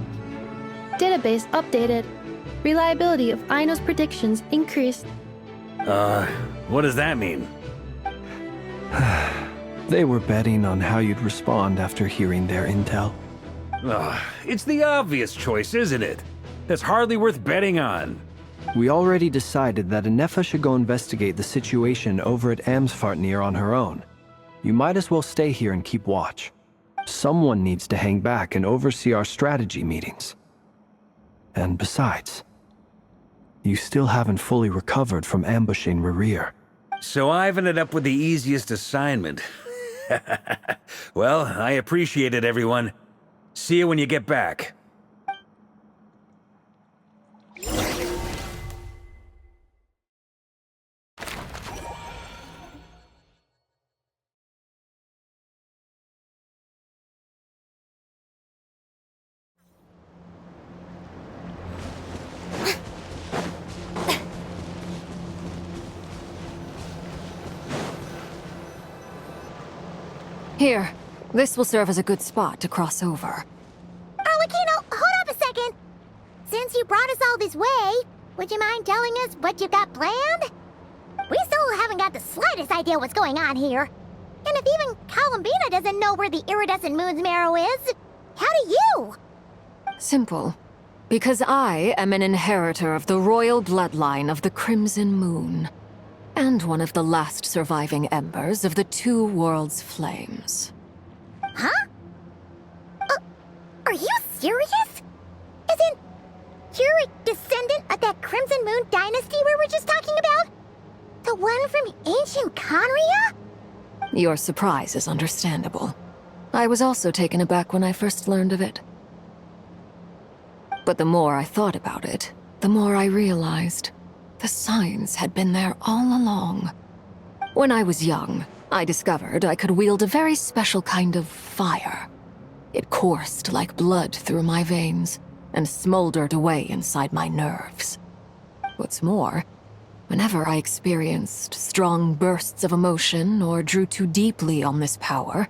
Database updated. Reliability of Aino's predictions increased. What does that mean? They were betting on how you'd respond after hearing their intel. It's the obvious choice, isn't it? That's hardly worth betting on. We already decided that Anefa should go investigate the situation over at Amsvartnir on her own. You might as well stay here and keep watch. Someone needs to hang back and oversee our strategy meetings. And besides, you still haven't fully recovered from ambushing Rerir. So I've ended up with the easiest assignment. Well, I appreciate it, everyone. See you when you get back. Here, this will serve as a good spot to cross over. Arlecchino, hold up a second. Since you brought us all this way, would you mind telling us what you got planned? We still haven't got the slightest idea what's going on here. And if even Columbina doesn't know where the iridescent moon's marrow is, how do you? Simple. Because I am an inheritor of the royal bloodline of the Crimson Moon, and one of the last surviving embers of the Two Worlds' flames. Huh? Are you serious? As in, you're a descendant of that Crimson Moon dynasty we were just talking about? The one from ancient Conria? Your surprise is understandable. I was also taken aback when I first learned of it. But the more I thought about it, the more I realized the signs had been there all along. When I was young, I discovered I could wield a very special kind of fire. It coursed like blood through my veins and smoldered away inside my nerves. What's more, whenever I experienced strong bursts of emotion or drew too deeply on this power,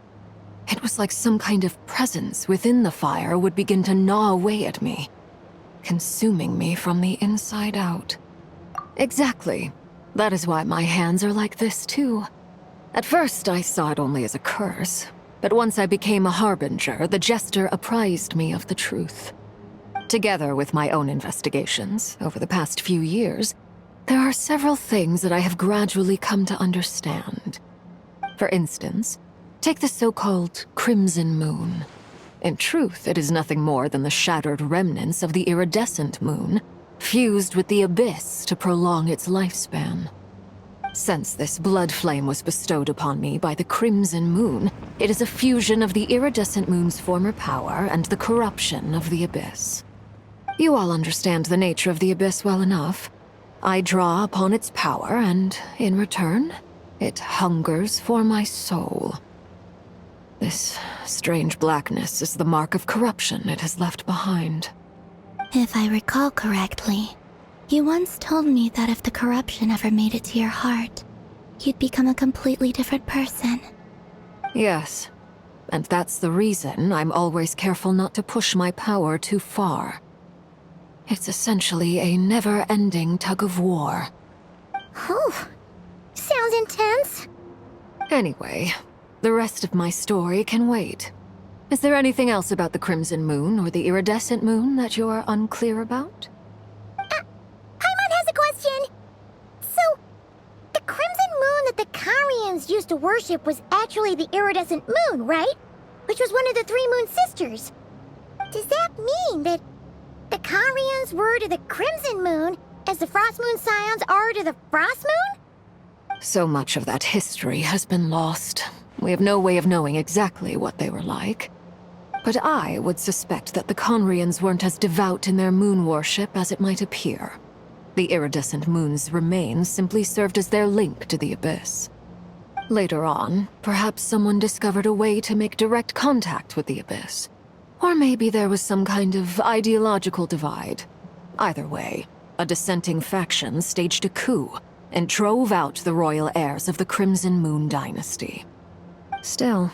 it was like some kind of presence within the fire would begin to gnaw away at me, consuming me from the inside out. Exactly. That is why my hands are like this, too. At first, I saw it only as a curse, but once I became a harbinger, the jester apprised me of the truth. Together with my own investigations, over the past few years, there are several things that I have gradually come to understand. For instance, take the so-called Crimson Moon. In truth, it is nothing more than the shattered remnants of the iridescent moon, fused with the abyss to prolong its lifespan. Since this blood flame was bestowed upon me by the Crimson Moon, it is a fusion of the iridescent moon's former power and the corruption of the abyss. You all understand the nature of the abyss well enough. I draw upon its power, and in return, it hungers for my soul. This strange blackness is the mark of corruption it has left behind. If I recall correctly, you once told me that if the corruption ever made it to your heart, you'd become a completely different person. Yes, and that's the reason I'm always careful not to push my power too far. It's essentially a never-ending tug-of-war. Whew. Sounds intense. Anyway, the rest of my story can wait. Is there anything else about the Crimson Moon or the Iridescent Moon that you're unclear about? Paimon has a question. So, the Crimson Moon that the Carians used to worship was actually the Iridescent Moon, right? Which was one of the three Moon Sisters. Does that mean that the Carians were to the Crimson Moon as the Frost Moon Scions are to the Frost Moon? So much of that history has been lost. We have no way of knowing exactly what they were like. But I would suspect that the Conrians weren't as devout in their moon worship as it might appear. The iridescent moon's remains simply served as their link to the abyss. Later on, perhaps someone discovered a way to make direct contact with the abyss. Or maybe there was some kind of ideological divide. Either way, a dissenting faction staged a coup and drove out the royal heirs of the Crimson Moon dynasty. Still,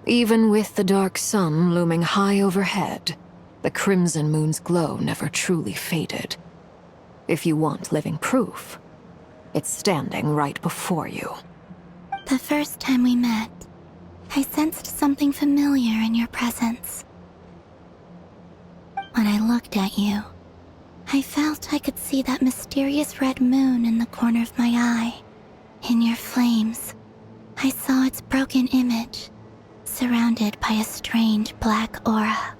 even with the dark sun looming high overhead, the Crimson Moon's glow never truly faded. If you want living proof, it's standing right before you. The first time we met, I sensed something familiar in your presence. When I looked at you, I felt I could see that mysterious red moon in the corner of my eye. In your flames, I saw its broken image, surrounded by a strange black aura.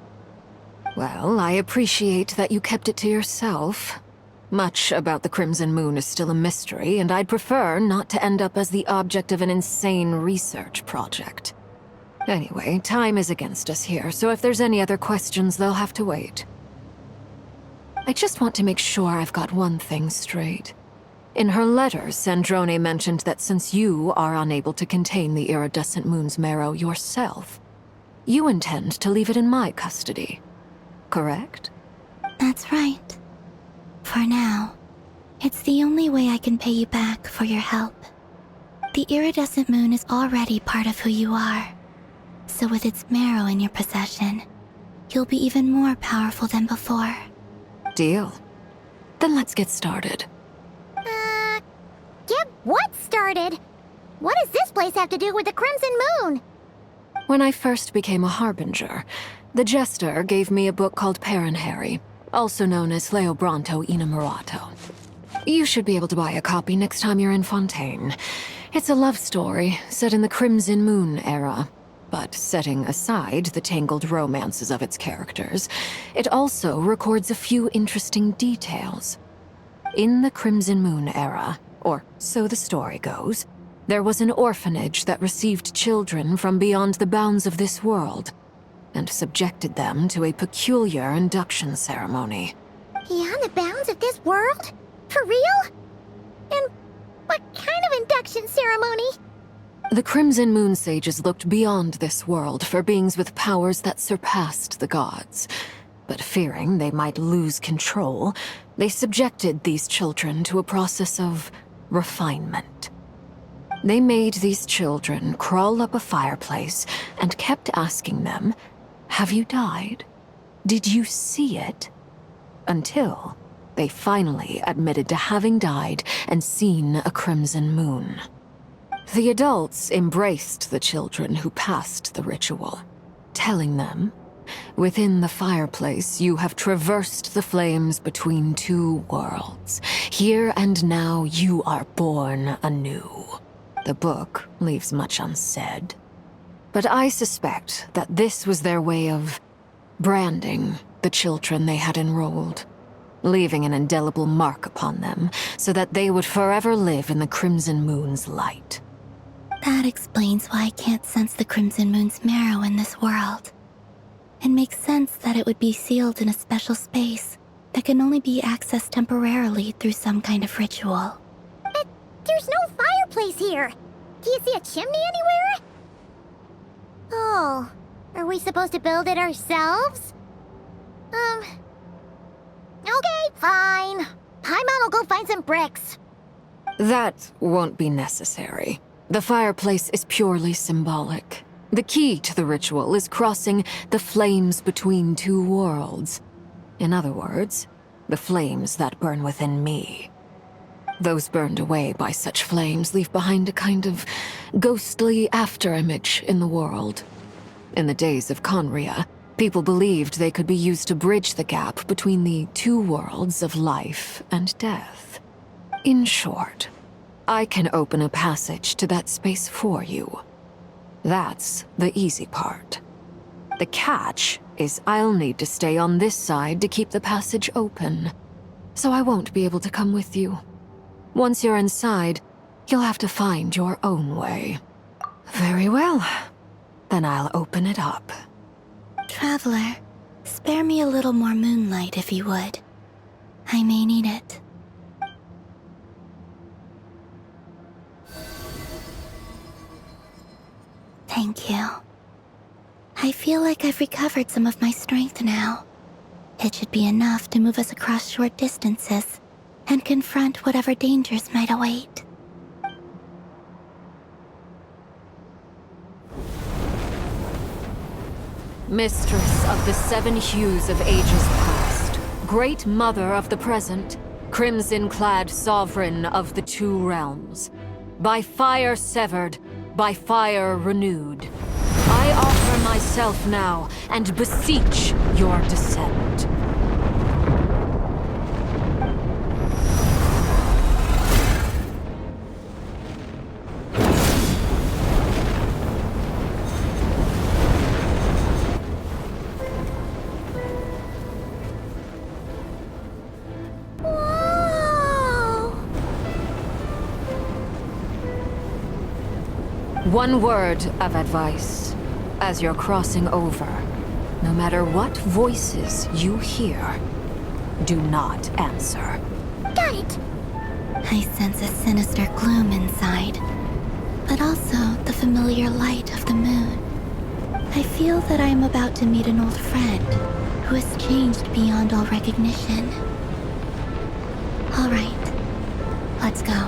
Well, I appreciate that you kept it to yourself. Much about the Crimson Moon is still a mystery, and I'd prefer not to end up as the object of an insane research project. Anyway, time is against us here, so if there's any other questions, they'll have to wait. I just want to make sure I've got one thing straight. In her letter, Sandrone mentioned that since you are unable to contain the iridescent moon's marrow yourself, you intend to leave it in my custody. Correct? That's right. For now, it's the only way I can pay you back for your help. The iridescent moon is already part of who you are, so with its marrow in your possession, you'll be even more powerful than before. Deal. Then let's get started. Get what started? What does this place have to do with the Crimson Moon? When I first became a Harbinger, the Jester gave me a book called Paranhari, also known as Leobranto Innamorato. You should be able to buy a copy next time you're in Fontaine. It's a love story set in the Crimson Moon era, but setting aside the tangled romances of its characters, it also records a few interesting details. In the Crimson Moon era, or so the story goes, there was an orphanage that received children from beyond the bounds of this world, and subjected them to a peculiar induction ceremony. Beyond the bounds of this world? For real? And what kind of induction ceremony? The Crimson Moon sages looked beyond this world for beings with powers that surpassed the gods. But fearing they might lose control, they subjected these children to a process of refinement. They made these children crawl up a fireplace and kept asking them, "Have you died? Did you see it?" Until they finally admitted to having died and seen a crimson moon. The adults embraced the children who passed the ritual, telling them, "Within the fireplace, you have traversed the flames between two worlds. Here and now, you are born anew." The book leaves much unsaid, but I suspect that this was their way of branding the children they had enrolled, leaving an indelible mark upon them so that they would forever live in the Crimson Moon's light. That explains why I can't sense the Crimson Moon's marrow in this world. It makes sense that it would be sealed in a special space that can only be accessed temporarily through some kind of ritual. But there's no fireplace here. Do you see a chimney anywhere? Oh, are we supposed to build it ourselves? Okay, fine. Paimon will go find some bricks. That won't be necessary. The fireplace is purely symbolic. The key to the ritual is crossing the flames between two worlds. In other words, the flames that burn within me. Those burned away by such flames leave behind a kind of ghostly afterimage in the world. In the days of Conria, people believed they could be used to bridge the gap between the two worlds of life and death. In short, I can open a passage to that space for you. That's the easy part. The catch is I'll need to stay on this side to keep the passage open, so I won't be able to come with you. Once you're inside, you'll have to find your own way. Very well. Then I'll open it up. Traveler, spare me a little more moonlight if you would. I may need it. Thank you. I feel like I've recovered some of my strength now. It should be enough to move us across short distances and confront whatever dangers might await. Mistress of the seven hues of ages past, great mother of the present, crimson-clad sovereign of the two realms, by fire severed, by fire renewed, I offer myself now and beseech your descent. One word of advice. As you're crossing over, no matter what voices you hear, do not answer. Got it! I sense a sinister gloom inside, but also the familiar light of the moon. I feel that I am about to meet an old friend who has changed beyond all recognition. All right, let's go.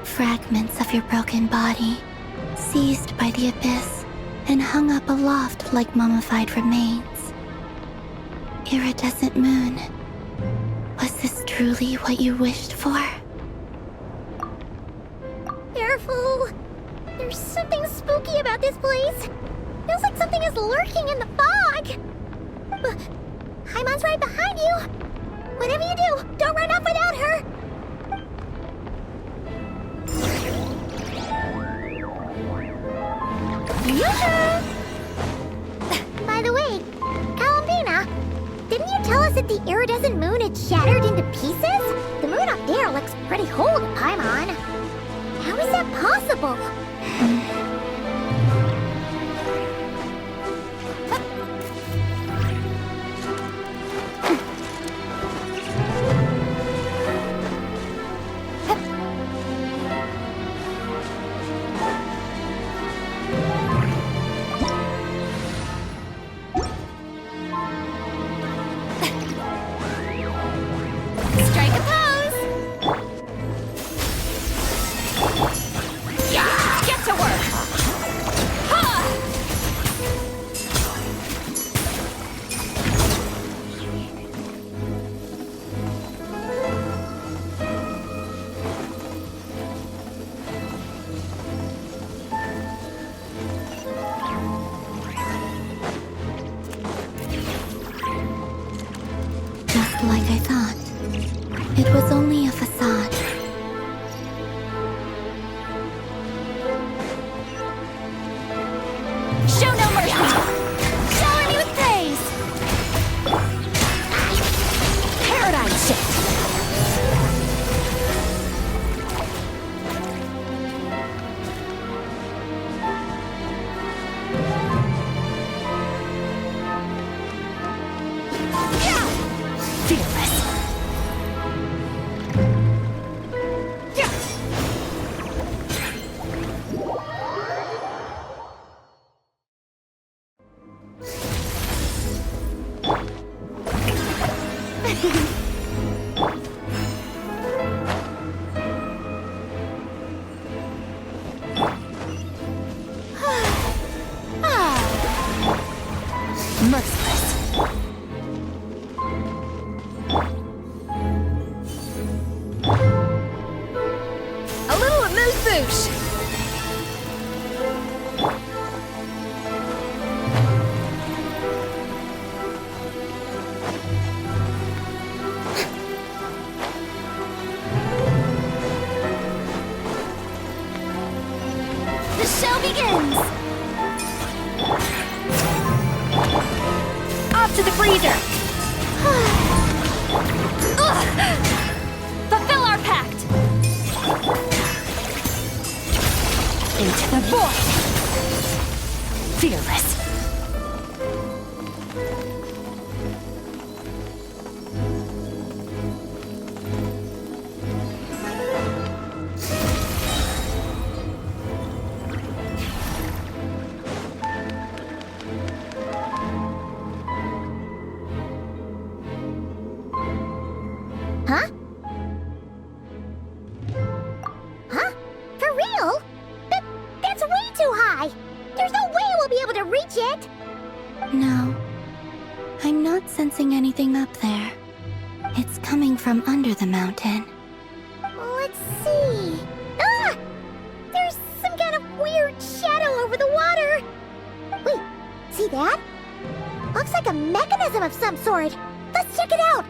Fragments of your broken body, seized by the abyss and hung up aloft like mummified remains. Iridescent moon, was this truly what you wished for? Careful! There's something spooky about this place. Feels like something is lurking in the fog. But Haimon's right behind you. Whatever you do, don't run off without her. By the way, Columbina, didn't you tell us that the iridescent moon had shattered into pieces? The moon up there looks pretty whole to Paimon. How is that possible? Like I thought. It was only a facade. Show no mercy! Shower me with praise! Paradigm shift! begins! Off to the freezer! Fulfill our pact! Into the void! Fearless. Huh? Huh? For real? That's way too high! There's no way we'll be able to reach it! No. I'm not sensing anything up there. It's coming from under the mountain. Let's see... Ah! There's some kind of weird shadow over the water! Wait, see that? Looks like a mechanism of some sort! Let's check it out!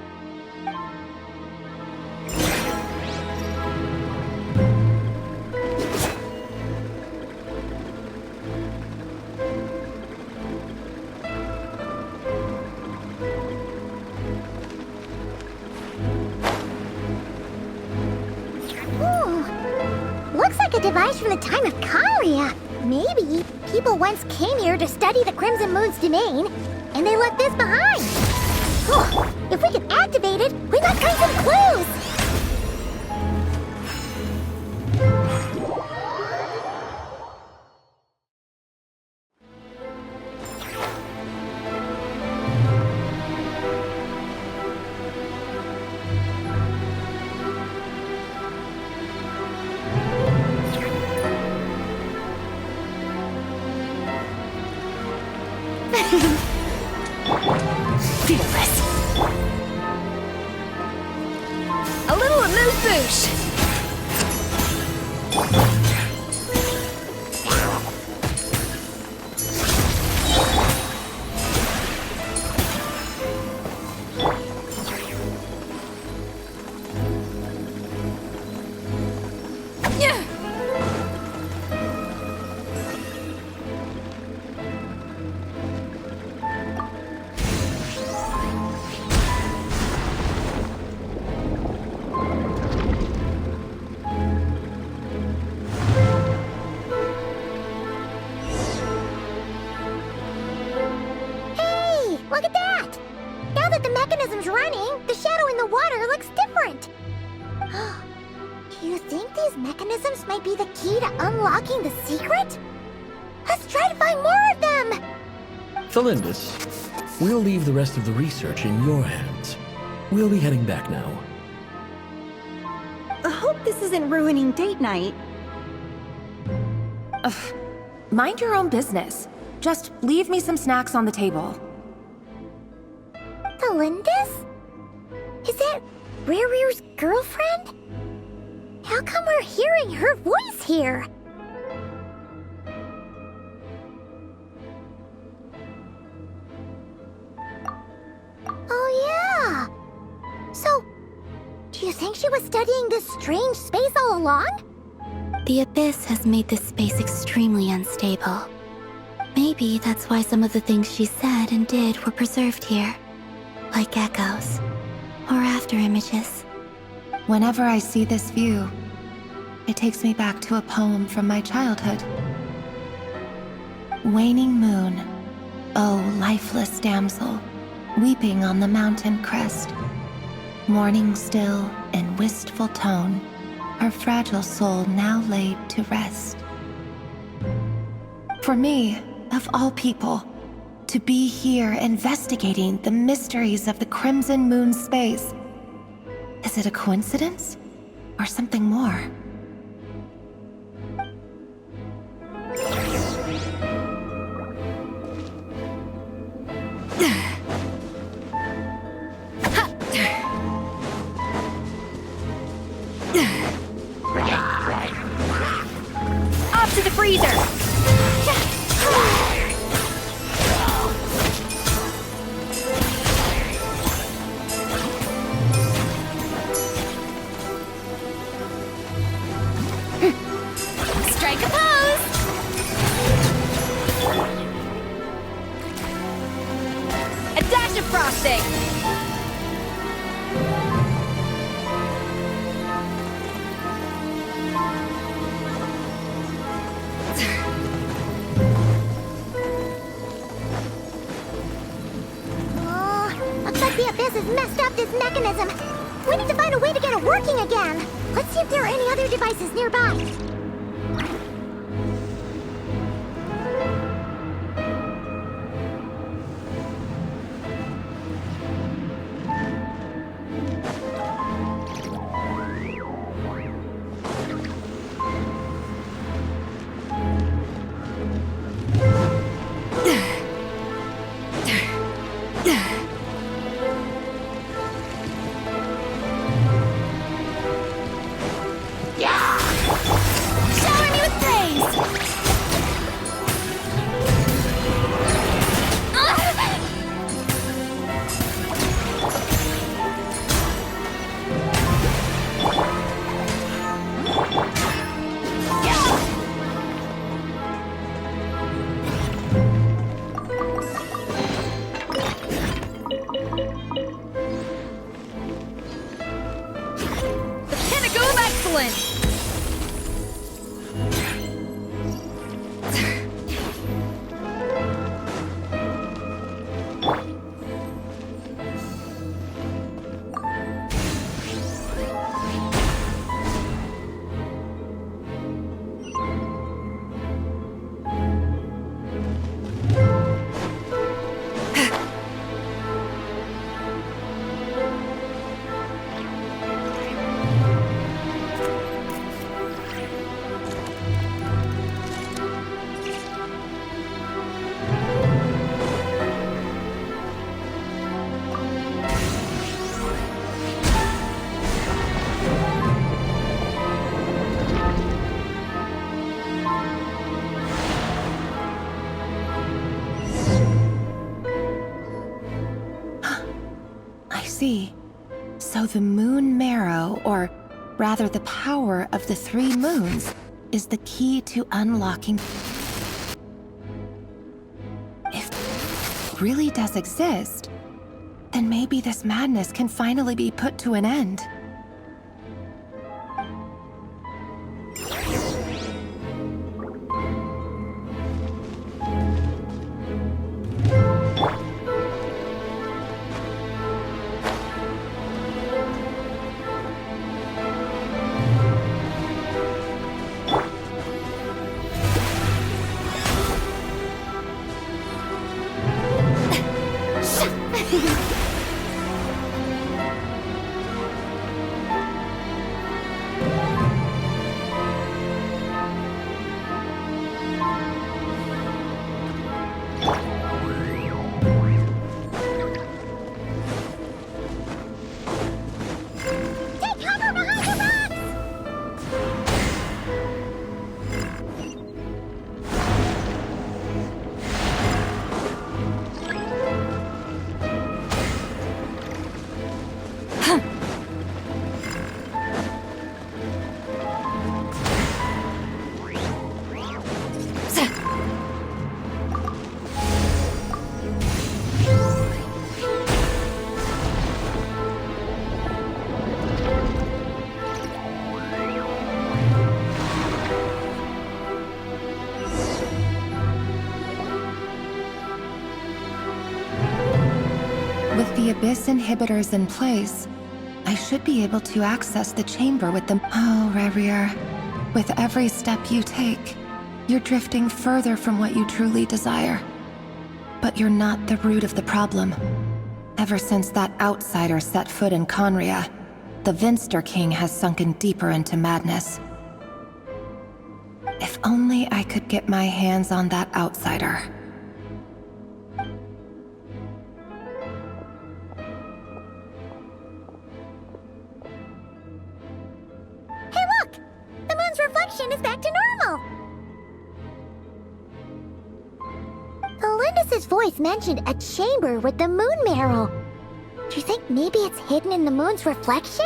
Looks like a device from the time of Kalia. Maybe people once came here to study the Crimson Moon's domain, and they left this behind. If we could activate it, we might find some clues! Fearless. A little amuse-bouche. Look at that! Now that the mechanism's running, the shadow in the water looks different. Do you think these mechanisms might be the key to unlocking the secret? Let's try to find more of them! Felindus, we'll leave the rest of the research in your hands. We'll be heading back now. I hope this isn't ruining date night. Mind your own business. Just leave me some snacks on the table. Felindus? Is that Rerir's girlfriend? How come we're hearing her voice here? Oh yeah! So, do you think she was studying this strange space all along? The Abyss has made this space extremely unstable. Maybe that's why some of the things she said and did were preserved here. Like echoes. Or after images. Whenever I see this view, it takes me back to a poem from my childhood. Waning moon, oh lifeless damsel, weeping on the mountain crest, mourning still in wistful tone, her fragile soul now laid to rest. For me, of all people, to be here investigating the mysteries of the Crimson Moon space, is it a coincidence or something more? Off to the freezer! Strike a pose! has messed up this mechanism. We need to find a way to get it working again. Let's see if there are any other devices nearby. So the moon marrow, or rather the power of the 3 moons, is the key to unlocking... If it really does exist, then maybe this madness can finally be put to an end. With the Abyss inhibitors in place, I should be able to access the chamber with them. Oh, Rerir. With every step you take, you're drifting further from what you truly desire. But you're not the root of the problem. Ever since that outsider set foot in Conria, the Vinster King has sunken deeper into madness. If only I could get my hands on that outsider. Hey look! The moon's reflection is back to normal! Felindus's voice mentioned a chamber with the moon marrow. Do you think maybe it's hidden in the moon's reflection?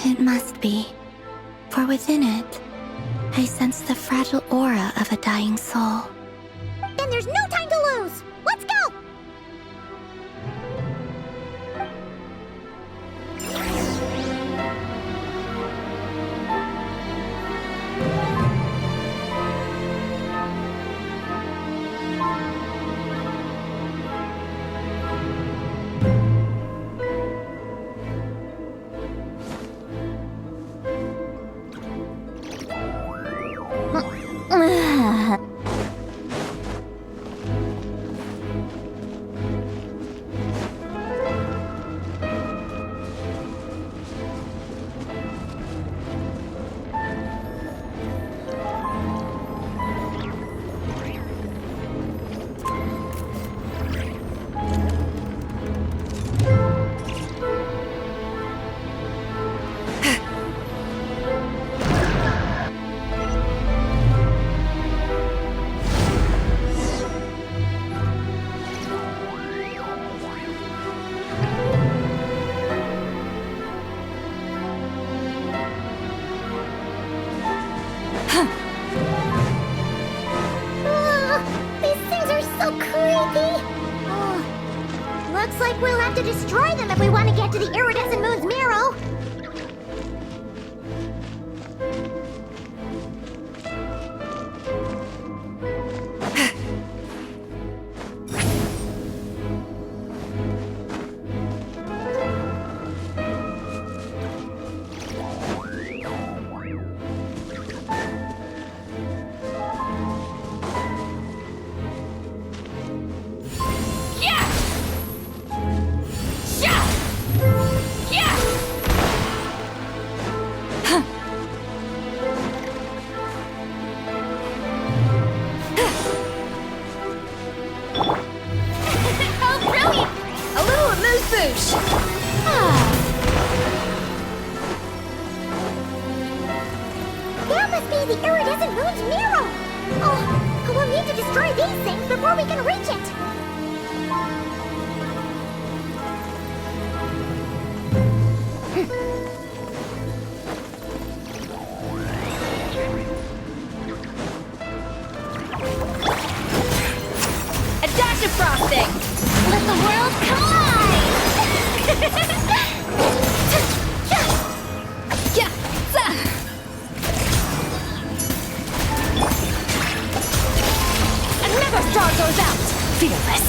It must be. For within it, I sense the fragile aura of a dying soul. Then there's no time to lose! Let's go! These things are so creepy. Looks like we'll have to destroy them if we want to get to the iridescent moon's marrow. That must be the iridescent moon's marrow! Oh, we'll need to destroy these things before we can reach it! A dash of frosting! Let the world collide! Another star goes out! Fearless!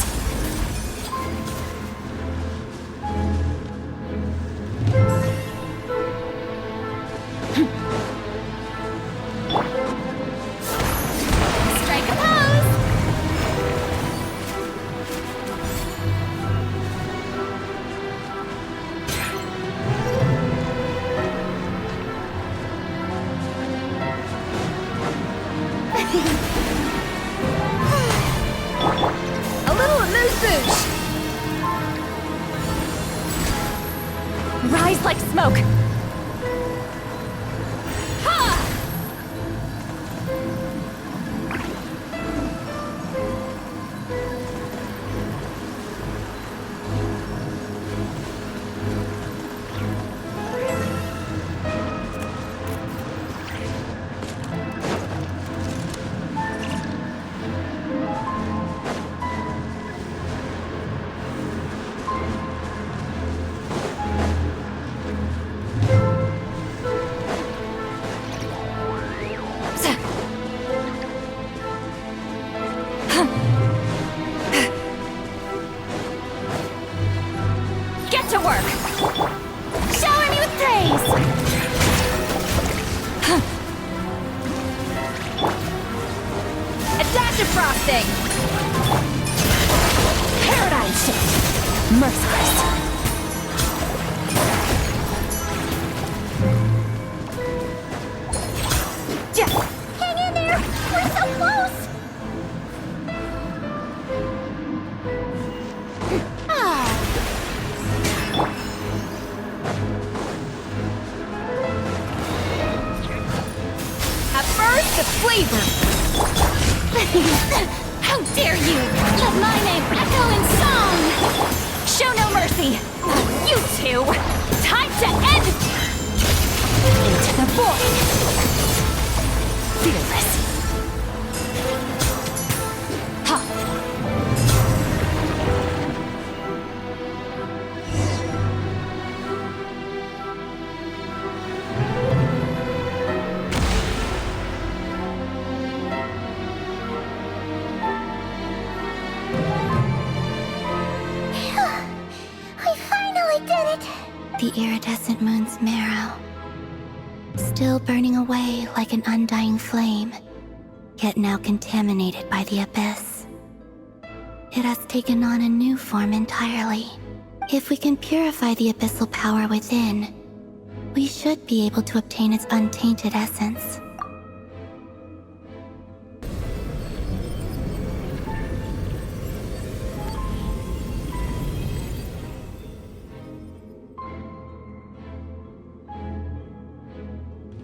Strike a pose! A little amuse-bouche! Rise like smoke! Ha! Get to work! Shower me with praise! A dash of frosting! Paradigm shift! Merciless! Hang in there! We're so close! A burst of flavor! How dare you! Let my name echo in song! Show no mercy! You two! Time to end! Into the void! Fearless! Ha! We finally did it! The iridescent moon's marrow, still burning away like an undying flame, yet now contaminated by the abyss. It has taken on a new form entirely. If we can purify the abyssal power within, we should be able to obtain its untainted essence.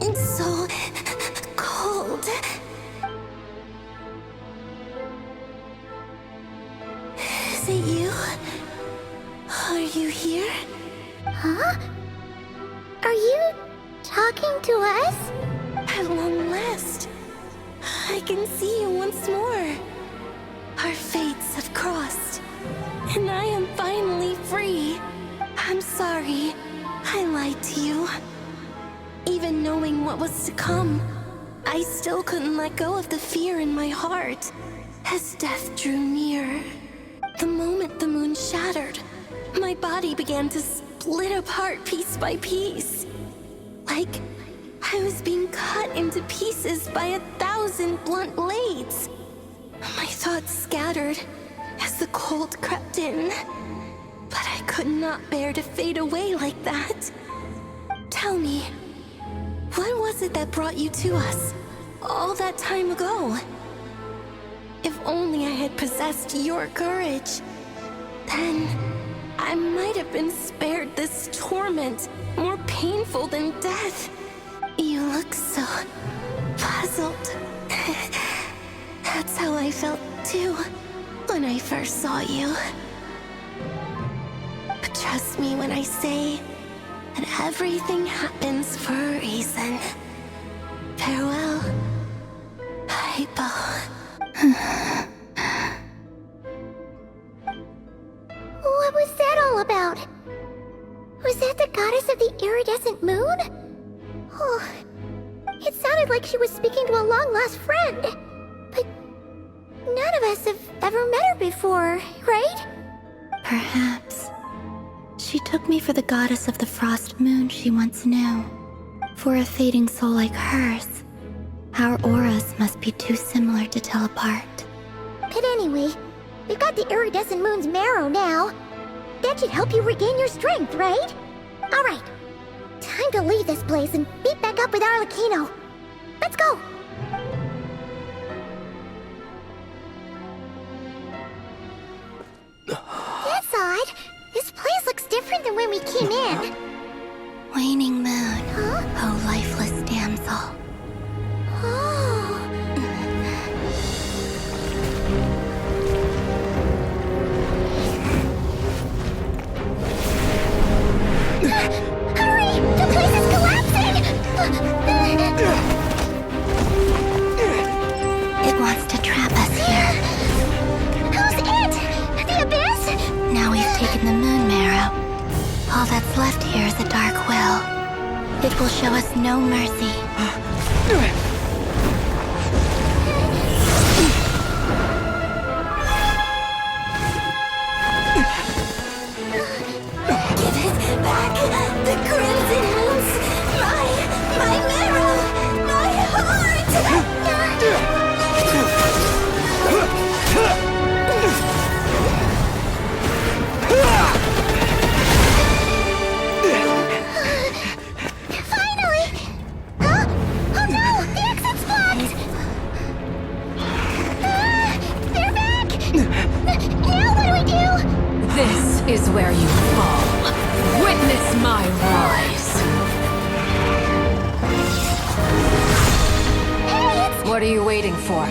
It's so cold. Is it you? Are you here? Huh? Are you talking to us? At long last. I can see you once more. Our fates have crossed, and I am finally free. I'm sorry. I lied to you. Even knowing what was to come, I still couldn't let go of the fear in my heart as death drew near. The moment the moon shattered, my body began to split apart piece by piece. Like I was being cut into pieces by 1,000 blunt blades. My thoughts scattered as the cold crept in. But I could not bear to fade away like that. Tell me, what was it that brought you to us all that time ago? If only I had possessed your courage, then I might have been spared this torment more painful than death. You look so puzzled. That's how I felt too when I first saw you. But trust me when I say that everything happens for a reason. Farewell, Hypo. What was that all about? Was that the goddess of the iridescent moon? Oh, it sounded like she was speaking to a long-lost friend. But none of us have ever met her before, right? Perhaps. She took me for the goddess of the frost moon she once knew. For a fading soul like hers, our auras must be too similar to tell apart. But anyway, we've got the iridescent moon's marrow now. That should help you regain your strength, right? Alright, time to leave this place and meet back up with Arlecchino. Let's go! That's odd. This place looks different than when we came in. Waning moon, oh lifeless damsel. Oh. Hurry! The place is collapsing! It wants to trap us here. Who's it? The Abyss? Now we've taken the moon marrow. All that's left here is a dark will. It will show us no mercy. Give it back! The crimson moons! My marrow! My heart! Finally! Huh? Oh no! The exit's blocked! They're back! Now what do we do? This is where you fall. Witness my rise. Hey, What are you waiting for?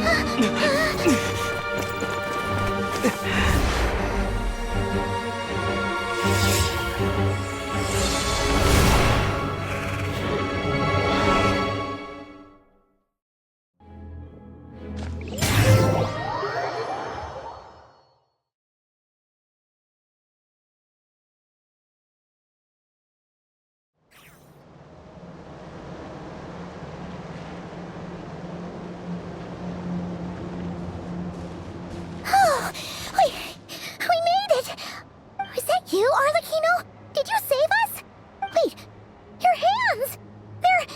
Oh, we made it! Was that you, Arlecchino? Did you save us? Wait, your hands! They're...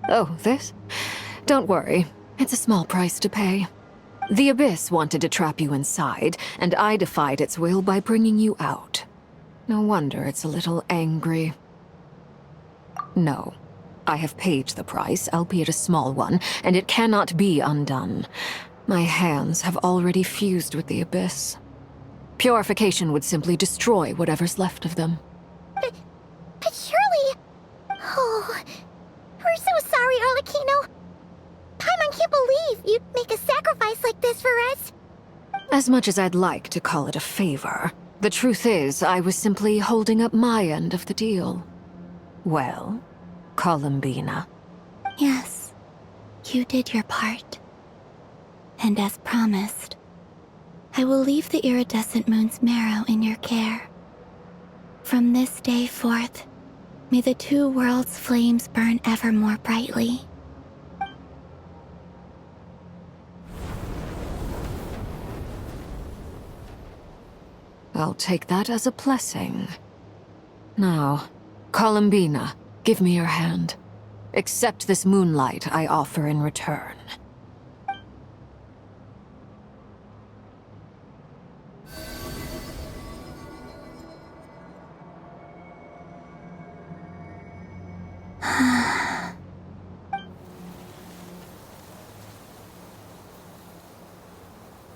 Oh, this? Don't worry. It's a small price to pay. The Abyss wanted to trap you inside, and I defied its will by bringing you out. No wonder it's a little angry. No. I have paid the price, albeit a small one, and it cannot be undone. My hands have already fused with the Abyss. Purification would simply destroy whatever's left of them. But surely... Oh, we're so sorry, Arlecchino. Paimon can't believe you'd make a sacrifice like this for us. As much as I'd like to call it a favor, the truth is I was simply holding up my end of the deal. Well, Columbina. Yes, you did your part. And as promised, I will leave the iridescent moon's marrow in your care. From this day forth, may the two worlds' flames burn ever more brightly. I'll take that as a blessing. Now, Columbina, give me your hand. Accept this moonlight I offer in return.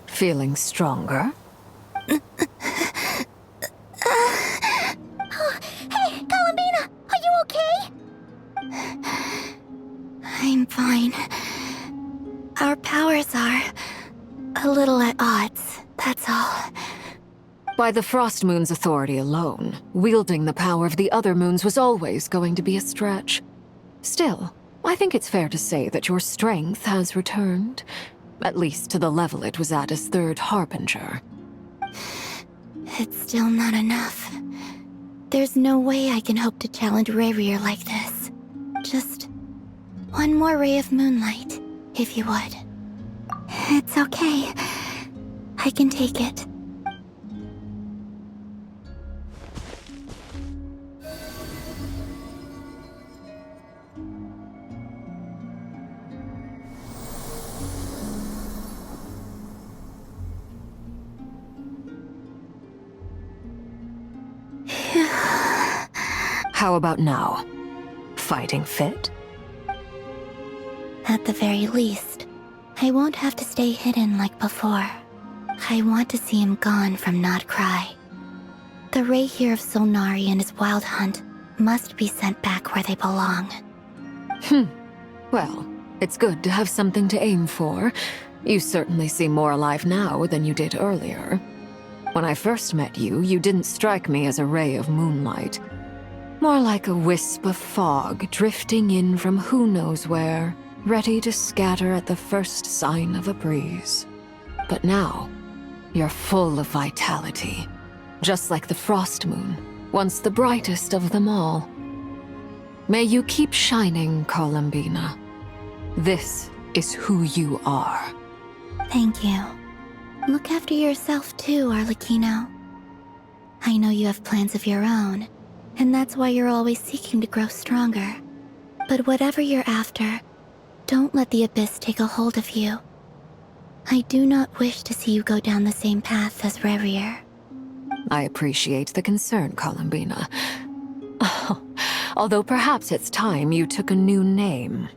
Feeling stronger? Hey, Columbina, are you okay? I'm fine. Our powers are a little at odds, that's all. By the Frost Moon's authority alone, wielding the power of the other moons was always going to be a stretch. Still, I think it's fair to say that your strength has returned, at least to the level it was at as Third Harbinger. It's still not enough. There's no way I can hope to challenge Rerir like this. Just one more ray of moonlight, if you would. It's okay. I can take it. How about now? Fighting fit? At the very least, I won't have to stay hidden like before. I want to see him gone from Nod Krai. The Rerir of Solnari and his wild hunt must be sent back where they belong. Well, it's good to have something to aim for. You certainly seem more alive now than you did earlier. When I first met you, you didn't strike me as a ray of moonlight. More like a wisp of fog drifting in from who knows where, ready to scatter at the first sign of a breeze. But now, you're full of vitality, just like the Frost Moon, once the brightest of them all. May you keep shining, Columbina. This is who you are. Thank you. Look after yourself too, Arlecchino. I know you have plans of your own, and that's why you're always seeking to grow stronger. But whatever you're after, don't let the Abyss take a hold of you. I do not wish to see you go down the same path as Rerir. I appreciate the concern, Columbina. Although perhaps it's time you took a new name.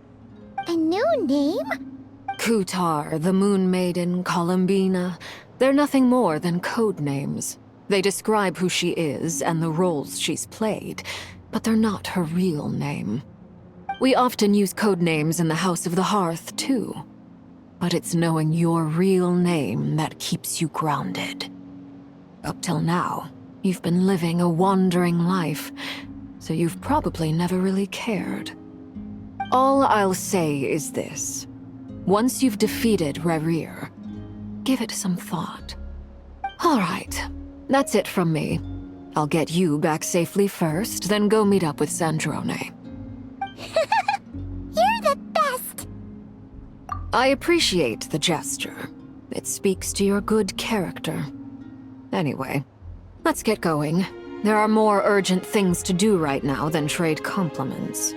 A new name? Kutar, the Moon Maiden, Columbina. They're nothing more than code names. They describe who she is and the roles she's played, but they're not her real name. We often use code names in the House of the Hearth, too. But it's knowing your real name that keeps you grounded. Up till now, you've been living a wandering life, so you've probably never really cared. All I'll say is this. Once you've defeated Rerir, give it some thought. All right, that's it from me. I'll get you back safely first, then go meet up with Sandrone. You're the best! I appreciate the gesture. It speaks to your good character. Anyway, let's get going. There are more urgent things to do right now than trade compliments.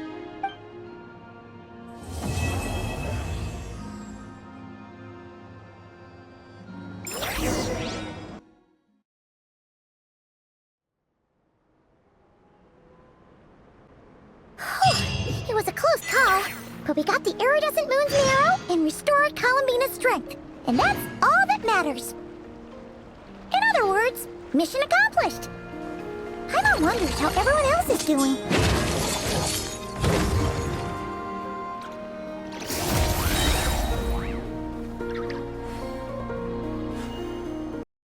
It was a close call, but we got the iridescent moon's marrow and restored Columbina's strength, and that's all that matters. In other words, mission accomplished. Paimon wonders how everyone else is doing.